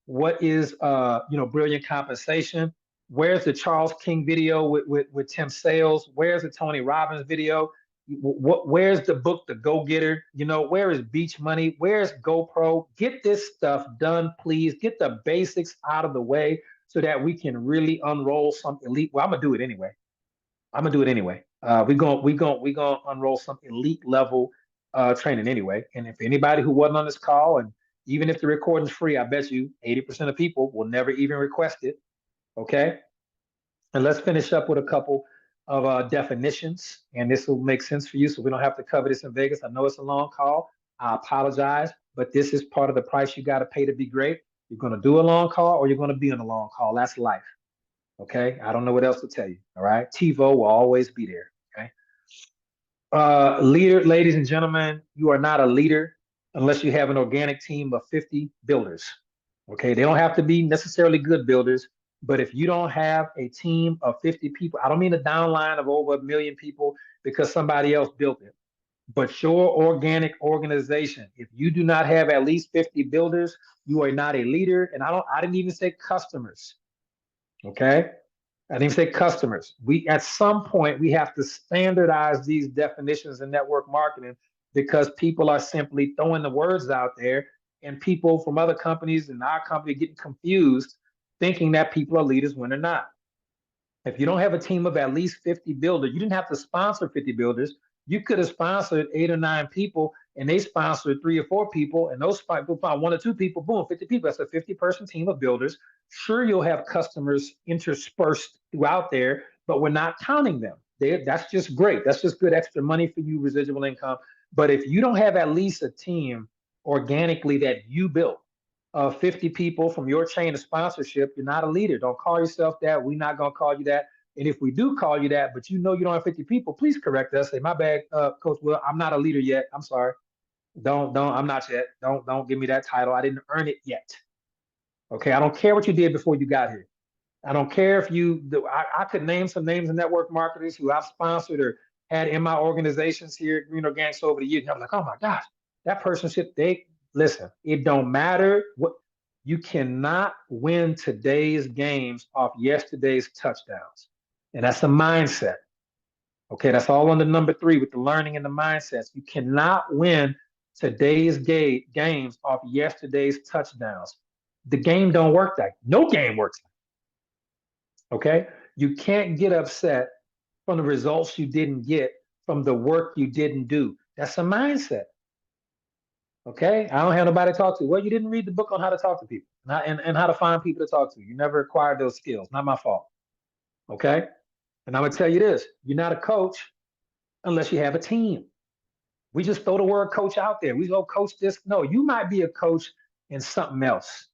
What is brilliant compensation? Where's the Charles King video with Tim Sales? Where's the Tony Robbins video? Where's the book The Go Getter? Where is Beach Money? Where's GoPro? Get this stuff done, please. Get the basics out of the way so that we can really unroll some elite. Well, I'm gonna do it anyway. We're gonna unroll some elite level training anyway. And if anybody who wasn't on this call, and even if the recording's free, I bet you 80% of people will never even request it. Okay. And let's finish up with a couple of definitions, and this will make sense for you so we don't have to cover this in Vegas. I know it's a long call. I apologize, but this is part of the price you got to pay to be great. You're going to do a long call or you're going to be on a long call. That's life. Okay. I don't know what else to tell you. All right. TiVo will always be there. Okay. Leader, ladies and gentlemen, you are not a leader unless you have an organic team of 50 builders. Okay. They don't have to be necessarily good builders. But if you don't have a team of 50 people, I don't mean a downline of over 1 million people because somebody else built it. But your organic organization, if you do not have at least 50 builders, you are not a leader. And I didn't even say customers. Okay. I didn't say customers. We at some point we have to standardize these definitions in network marketing because people are simply throwing the words out there, and people from other companies and our company getting confused, thinking that people are leaders when they're not. If you don't have a team of at least 50 builders, you didn't have to sponsor 50 builders. You could have sponsored 8 or 9 people, and they sponsored 3 or 4 people, and those people found 1 or 2 people, boom, 50 people. That's a 50-person team of builders. Sure, you'll have customers interspersed throughout there, but we're not counting them. That's just great. That's just good extra money for you, residual income. But if you don't have at least a team organically that you built, 50 people from your chain of sponsorship, you're not a leader. Don't call yourself that. We're not going to call you that. And if we do call you that, but you know you don't have 50 people, please correct us. Say, my bad, Coach Will, I'm not a leader yet. I'm sorry. I'm not yet. Don't give me that title. I didn't earn it yet. Okay. I don't care what you did before you got here. I don't care if I could name some names of network marketers who I've sponsored or had in my organizations here at Green Organics over the years. And I'm like, oh my gosh, that person listen, it don't matter what, you cannot win today's games off yesterday's touchdowns. And that's a mindset. Okay, that's all on the number 3 with the learning and the mindsets. You cannot win today's games off yesterday's touchdowns. The game don't work that. No game works. Okay, you can't get upset from the results you didn't get from the work you didn't do. That's a mindset. Okay, I don't have nobody to talk to. Well, you didn't read the book on how to talk to people and how to find people to talk to. You never acquired those skills. Not my fault. Okay, and I'm gonna tell you this: you're not a coach unless you have a team. We just throw the word coach out there. We go coach this. No, you might be a coach in something else.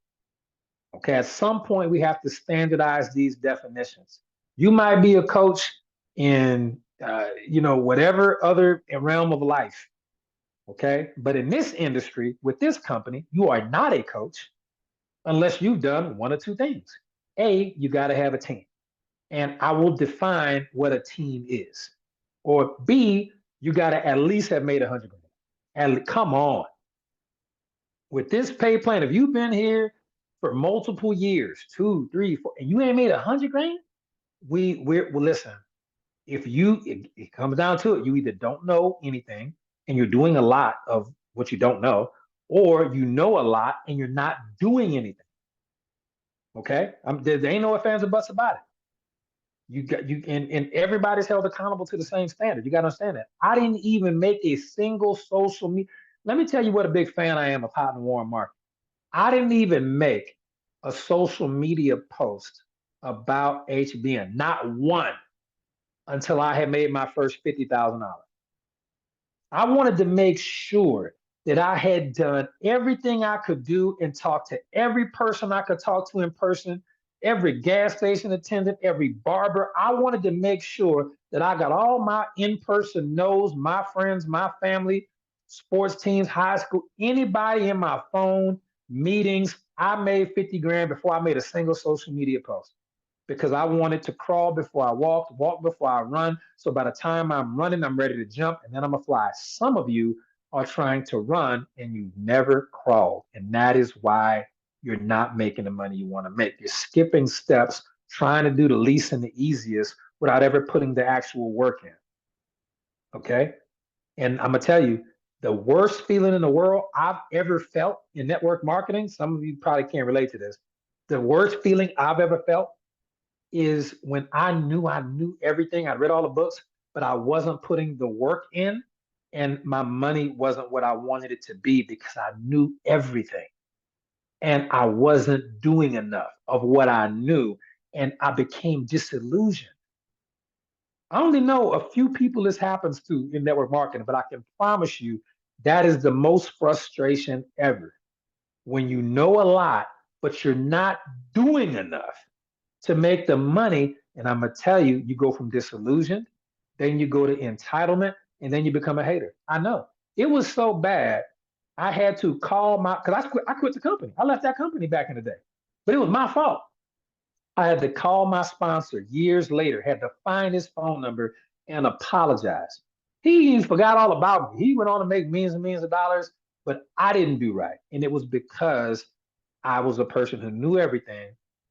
Okay, at some point we have to standardize these definitions. You might be a coach in whatever other realm of life. Okay, but in this industry with this company, you are not a coach unless you've done 1 or 2 things. A, you got to have a team, and I will define what a team is. Or B, you got to at least have made 100 grand. And come on, with this pay plan, if you've been here for multiple years, 2, 3, 4, and you ain't made 100 grand, well, listen. If it comes down to it, you either don't know anything and you're doing a lot of what you don't know, or you know a lot and you're not doing anything. Okay, there ain't no ifs, ands, or buts about it. And everybody's held accountable to the same standard. You got to understand that. I didn't even make a single social media. Let me tell you what a big fan I am of Houghton Warren Market. I didn't even make a social media post about HBN, not one, until I had made my first $50,000. I wanted to make sure that I had done everything I could do and talk to every person I could talk to in person, every gas station attendant, every barber. I wanted to make sure that I got all my in-person no's, my friends, my family, sports teams, high school, anybody in my phone, meetings. I made 50 grand before I made a single social media post because I wanted to crawl before I walk before I run. So by the time I'm running, I'm ready to jump and then I'm gonna fly. Some of you are trying to run and you never crawled. And that is why you're not making the money you want to make. You're skipping steps, trying to do the least and the easiest without ever putting the actual work in. Okay. And I'm gonna tell you, the worst feeling in the world I've ever felt in network marketing, some of you probably can't relate to this. The worst feeling I've ever felt is when I knew everything. I read all the books, but I wasn't putting the work in, and my money wasn't what I wanted it to be because I knew everything. And I wasn't doing enough of what I knew, and I became disillusioned. I only know a few people this happens to in network marketing, but I can promise you that is the most frustration ever. When you know a lot, but you're not doing enough to make the money. And I'm gonna tell you, you go from disillusioned, then you go to entitlement, and then you become a hater. I know it was so bad. I had to call because I quit the company. I left that company back in the day, but it was my fault. I had to call my sponsor years later, had to find his phone number and apologize. He forgot all about me. He went on to make millions and millions of dollars, but I didn't do right. And it was because I was a person who knew everything.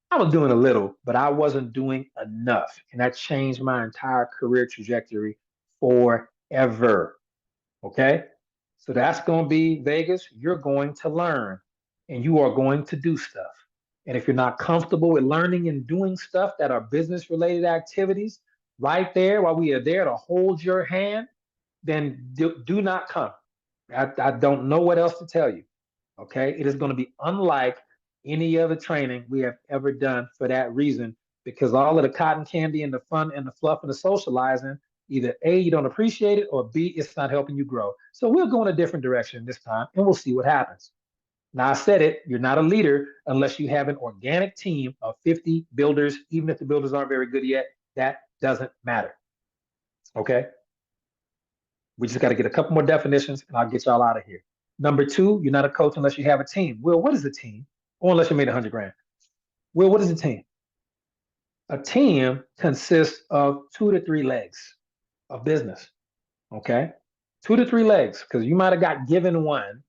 I was doing a little, but I wasn't doing enough. And that changed my entire career trajectory forever. Okay. So that's going to be Vegas. You're going to learn and you are going to do stuff. And if you're not comfortable with learning and doing stuff that are business related activities, right there, while we are there to hold your hand, then do not come. I don't know what else to tell you. Okay. It is going to be unlike any other training we have ever done for that reason, because all of the cotton candy and the fun and the fluff and the socializing, either A, you don't appreciate it, or B, it's not helping you grow. So we'll go in a different direction this time and we'll see what happens. Now, I said it, you're not a leader unless you have an organic team of 50 builders, even if the builders aren't very good yet. That doesn't matter. Okay. We just got to get a couple more definitions and I'll get y'all out of here. Number two, you're not a coach unless you have a team. Well, what is a team? Or unless you made 100 grand. Well, what is a team? A team consists of 2 to 3 legs of business. Okay. 2 to 3 legs, because you might have got given one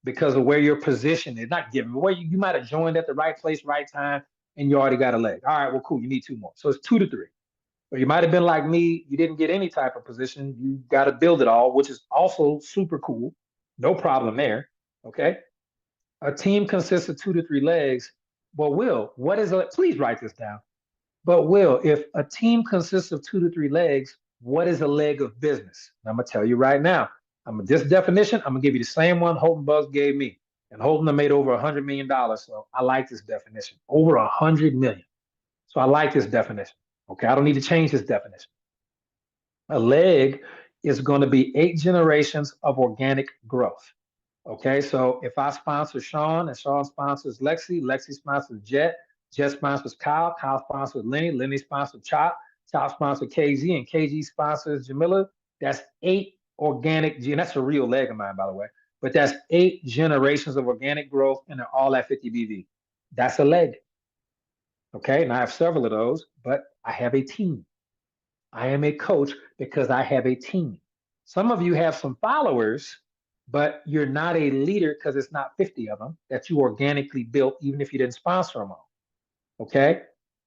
because of where your position is. Not given, but where you might have joined at the right place, right time, and you already got a leg. All right, well, cool. You need 2 more. So it's 2 to 3. Or you might have been like me, you didn't get any type of position. You got to build it all, which is also super cool. No problem there. Okay. A team consists of 2 to 3 legs. Well, Will, what is a, please write this down. But Will, if a team consists of 2 to 3 legs, what is a leg of business? And I'm gonna tell you right now. This definition. I'm gonna give you the same one Holton Buzz gave me, and Holton made over $100 million. So I like this definition. Over 100 million. So I like this definition. Okay, I don't need to change this definition. A leg is going to be 8 generations of organic growth. Okay, so if I sponsor Sean and Sean sponsors Lexi, Lexi sponsors Jet, Jet sponsors Kyle, Kyle sponsors Lenny, Lenny sponsors Chop, Chop sponsors KG, and KG sponsors Jamila. That's 8 organic, and that's a real leg of mine, by the way. But that's 8 generations of organic growth, and they're all at 50 BV. That's a leg. Okay, and I have several of those, but I have a team. I am a coach because I have a team. Some of you have some followers, but you're not a leader because it's not 50 of them that you organically built, even if you didn't sponsor them all. Okay.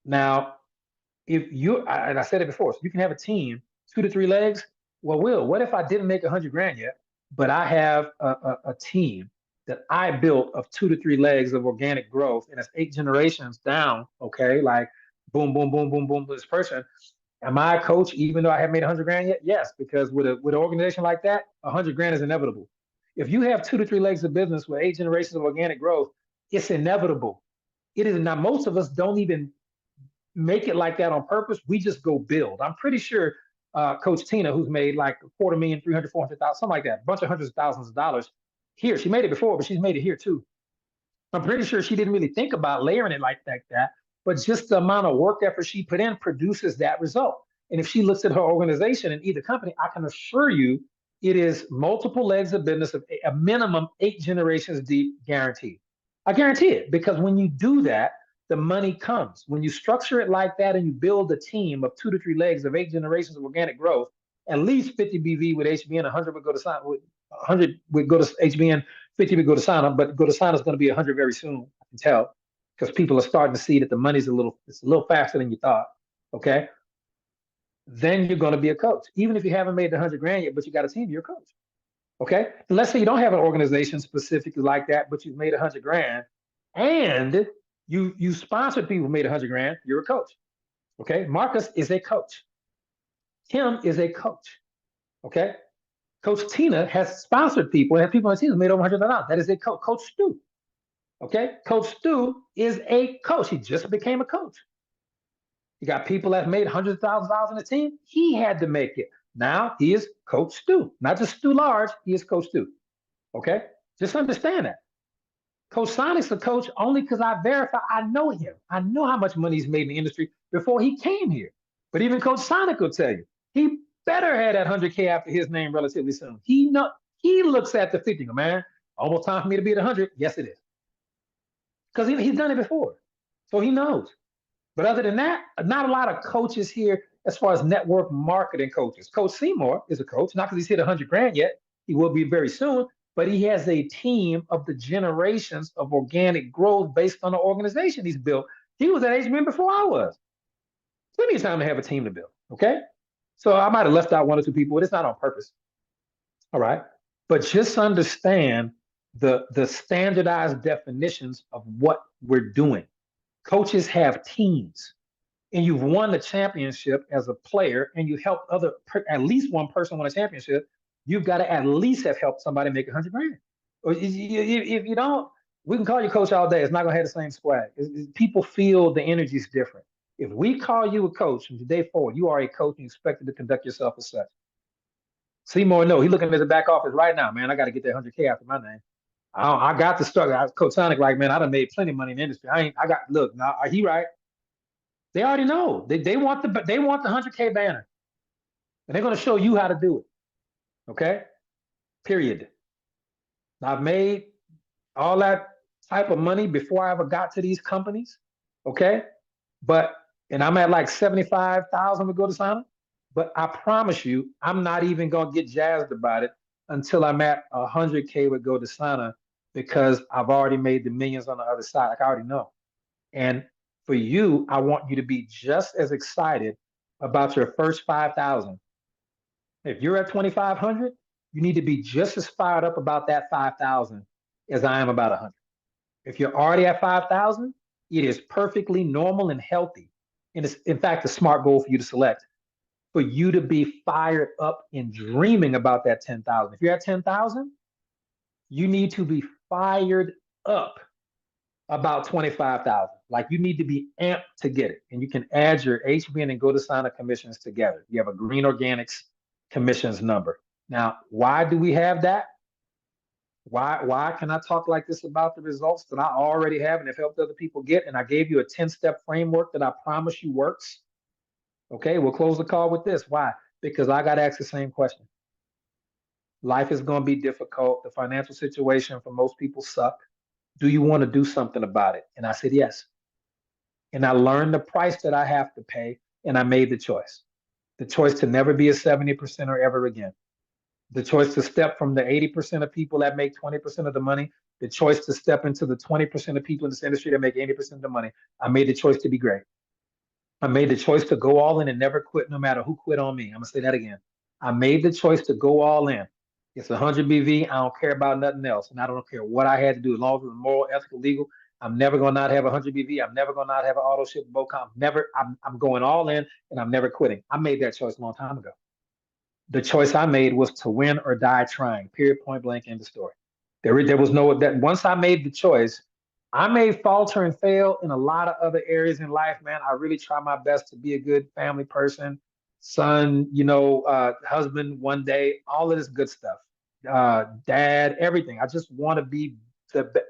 Now, if you, and I said it before, so you can have a team, 2 to 3 legs. Well, Will, what if I didn't make 100 grand yet, but I have a team that I built of 2 to 3 legs of organic growth, and it's 8 generations down. Okay. Like boom, boom, boom, boom, boom, this person. Am I a coach even though I haven't made 100 grand yet? Yes, because with an organization like that, 100 grand is inevitable. If you have 2 to 3 legs of business with 8 generations of organic growth, it's inevitable. It is not. Most of us don't even make it like that on purpose. We just go build. I'm pretty sure Coach Tina, who's made like a quarter million, 300, 400,000, something like that, a bunch of hundreds of thousands of dollars here. She made it before, but she's made it here too. I'm pretty sure she didn't really think about layering it like that, but just the amount of work effort she put in produces that result. And if she looks at her organization and either company, I can assure you it is multiple legs of business of a minimum 8 generations deep, guaranteed. I guarantee it, because when you do that, the money comes. When you structure it like that and you build a team of 2 to 3 legs of 8 generations of organic growth, at least 50 BV with HBN, 100 would go to sign, 100 would go to HBN, 50 would go to sign up, but go to sign is going to be 100 very soon. I can tell because people are starting to see that the money's it's a little faster than you thought. Okay. Then you're going to be a coach. Even if you haven't made the 100 grand yet, but you got a team, you're a coach. Okay. And let's say you don't have an organization specifically like that, but you've made 100 grand and you sponsored people who made 100 grand, you're a coach. Okay. Marcus is a coach. Tim is a coach. Okay. Coach Tina has sponsored people and has people on the team who made over $100,000. That is a coach. Coach Stu. Okay. Coach Stu is a coach. He just became a coach. You got people that made hundreds of thousands of dollars in the team. He had to make it. Now he is Coach Stu, not just Stu Large. He is Coach Stu. Okay, just understand that. Coach Sonic's a coach only because I verify. I know him. I know how much money he's made in the industry before he came here. But even Coach Sonic will tell you he better have that 100K after his name relatively soon. He looks at the 50, man. Almost time for me to be at 100. Yes, it is. Because he's done it before, so he knows. But other than that, not a lot of coaches here. as far as network marketing coaches. Coach Seymour is a coach, not because he's hit 100 grand yet. He will be very soon, but he has a team of the generations of organic growth based on the organization he's built. He was at HBN before I was. Plenty of time to have a team to build. Okay. So I might have left out one or two people, but it's not on purpose. All right. But just understand the standardized definitions of what we're doing. Coaches have teams, and you've won the championship as a player, and you helped at least one person win a championship. You've got to at least have helped somebody make 100 grand. Or if you don't, we can call you coach all day. It's not going to have the same swag. People feel the energy is different. If we call you a coach from today forward, you are a coach and expected to conduct yourself as such. Seymour, no, he's looking at the back office right now, man. I got to get that 100K after my name. I got the struggle. Coach Sonic, like, man, I done made plenty of money in the industry. Look, now, are he right? They already know. They want the 100K banner. And they're going to show you how to do it. Okay? Period. I've made all that type of money before I ever got to these companies. Okay? And I'm at like 75,000 to go to Sana. But I promise you, I'm not even going to get jazzed about it until I'm at 100K with Go to Sana, because I've already made the millions on the other side. Like, I already know. And for you, I want you to be just as excited about your first 5,000. If you're at 2,500, you need to be just as fired up about that 5,000 as I am about 100. If you're already at 5,000, it is perfectly normal and healthy. And it's, in fact, a smart goal for you to select, for you to be fired up and dreaming about that 10,000. If you're at 10,000, you need to be fired up about 25,000. Like, you need to be amped to get it. And you can add your HBN and Go to Sana commissions together. You have a Green Organics commissions number. Now, why do we have that? Why can I talk like this about the results that I already have and have helped other people get? And I gave you a 10-step framework that I promise you works. Okay, we'll close the call with this. Why? Because I got asked the same question. Life is going to be difficult. The financial situation for most people suck. Do you want to do something about it? And I said, yes. And I learned the price that I have to pay, and I made the choice. The choice to never be a 70%er ever again. The choice to step from the 80% of people that make 20% of the money, the choice to step into the 20% of people in this industry that make 80% of the money. I made the choice to be great. I made the choice to go all in and never quit, no matter who quit on me. I'm going to say that again. I made the choice to go all in. It's 100 BV. I don't care about nothing else. And I don't care what I had to do, as long as it was moral, ethical, legal. I'm never going to not have 100 BV. I'm never going to not have an auto ship, BOCOM. I'm going all in, and I'm never quitting. I made that choice a long time ago. The choice I made was to win or die trying, period, point blank, end of story. There was no, that once I made the choice, I may falter and fail in a lot of other areas in life, man. I really try my best to be a good family person, son, husband one day, all of this good stuff, dad, everything. I just want to be the best.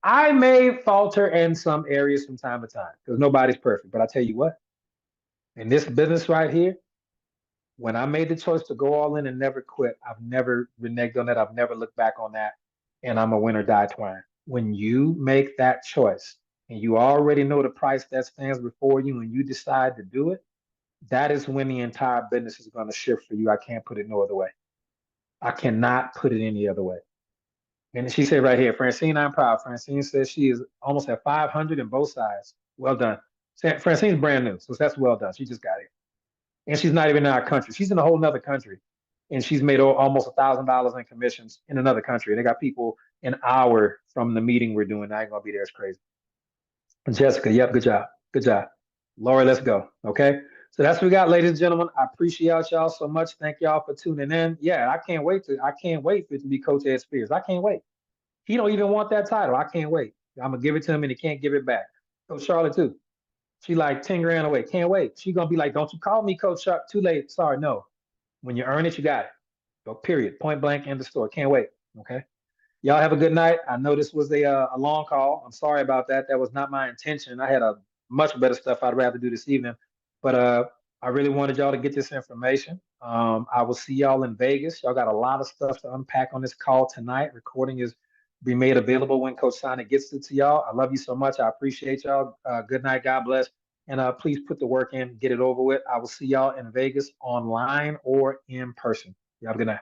I may falter in some areas from time to time because nobody's perfect. But I tell you what, in this business right here, when I made the choice to go all in and never quit, I've never reneged on that. I've never looked back on that. And I'm a win or die twine. When you make that choice and you already know the price that stands before you and you decide to do it, that is when the entire business is going to shift for you. I can't put it no other way. I cannot put it any other way. And she said right here, Francine, I'm proud. Francine says she is almost at 500 in both sides. Well done. Francine's brand new, so that's well done. She just got here. And she's not even in our country. She's in a whole nother country. And she's made almost $1,000 in commissions in another country. They got people an hour from the meeting we're doing. I ain't gonna be there. It's crazy. And Jessica, yep, good job. Good job. Laura, let's go. Okay. So that's what we got, ladies and gentlemen. I appreciate y'all so much. Thank y'all for tuning in. Yeah, I can't wait for it to be Coach Ed Spears. I can't wait. He don't even want that title. I can't wait. I'm gonna give it to him and he can't give it back. Coach Charlotte too. She like 10 grand away. Can't wait. She gonna be like, don't you call me Coach Sharp. Too late. Sorry, no. When you earn it, you got it. So period. Point blank, end of story. Can't wait. Okay. Y'all have a good night. I know this was a long call. I'm sorry about that. That was not my intention. I had a much better stuff I'd rather do this evening. But I really wanted y'all to get this information. I will see y'all in Vegas. Y'all got a lot of stuff to unpack on this call tonight. Recording is be made available when Coach Sonic gets it to y'all. I love you so much. I appreciate y'all. Good night. God bless. and please put the work in, get it over with. I will see y'all in Vegas online or in person. Y'all have a good night.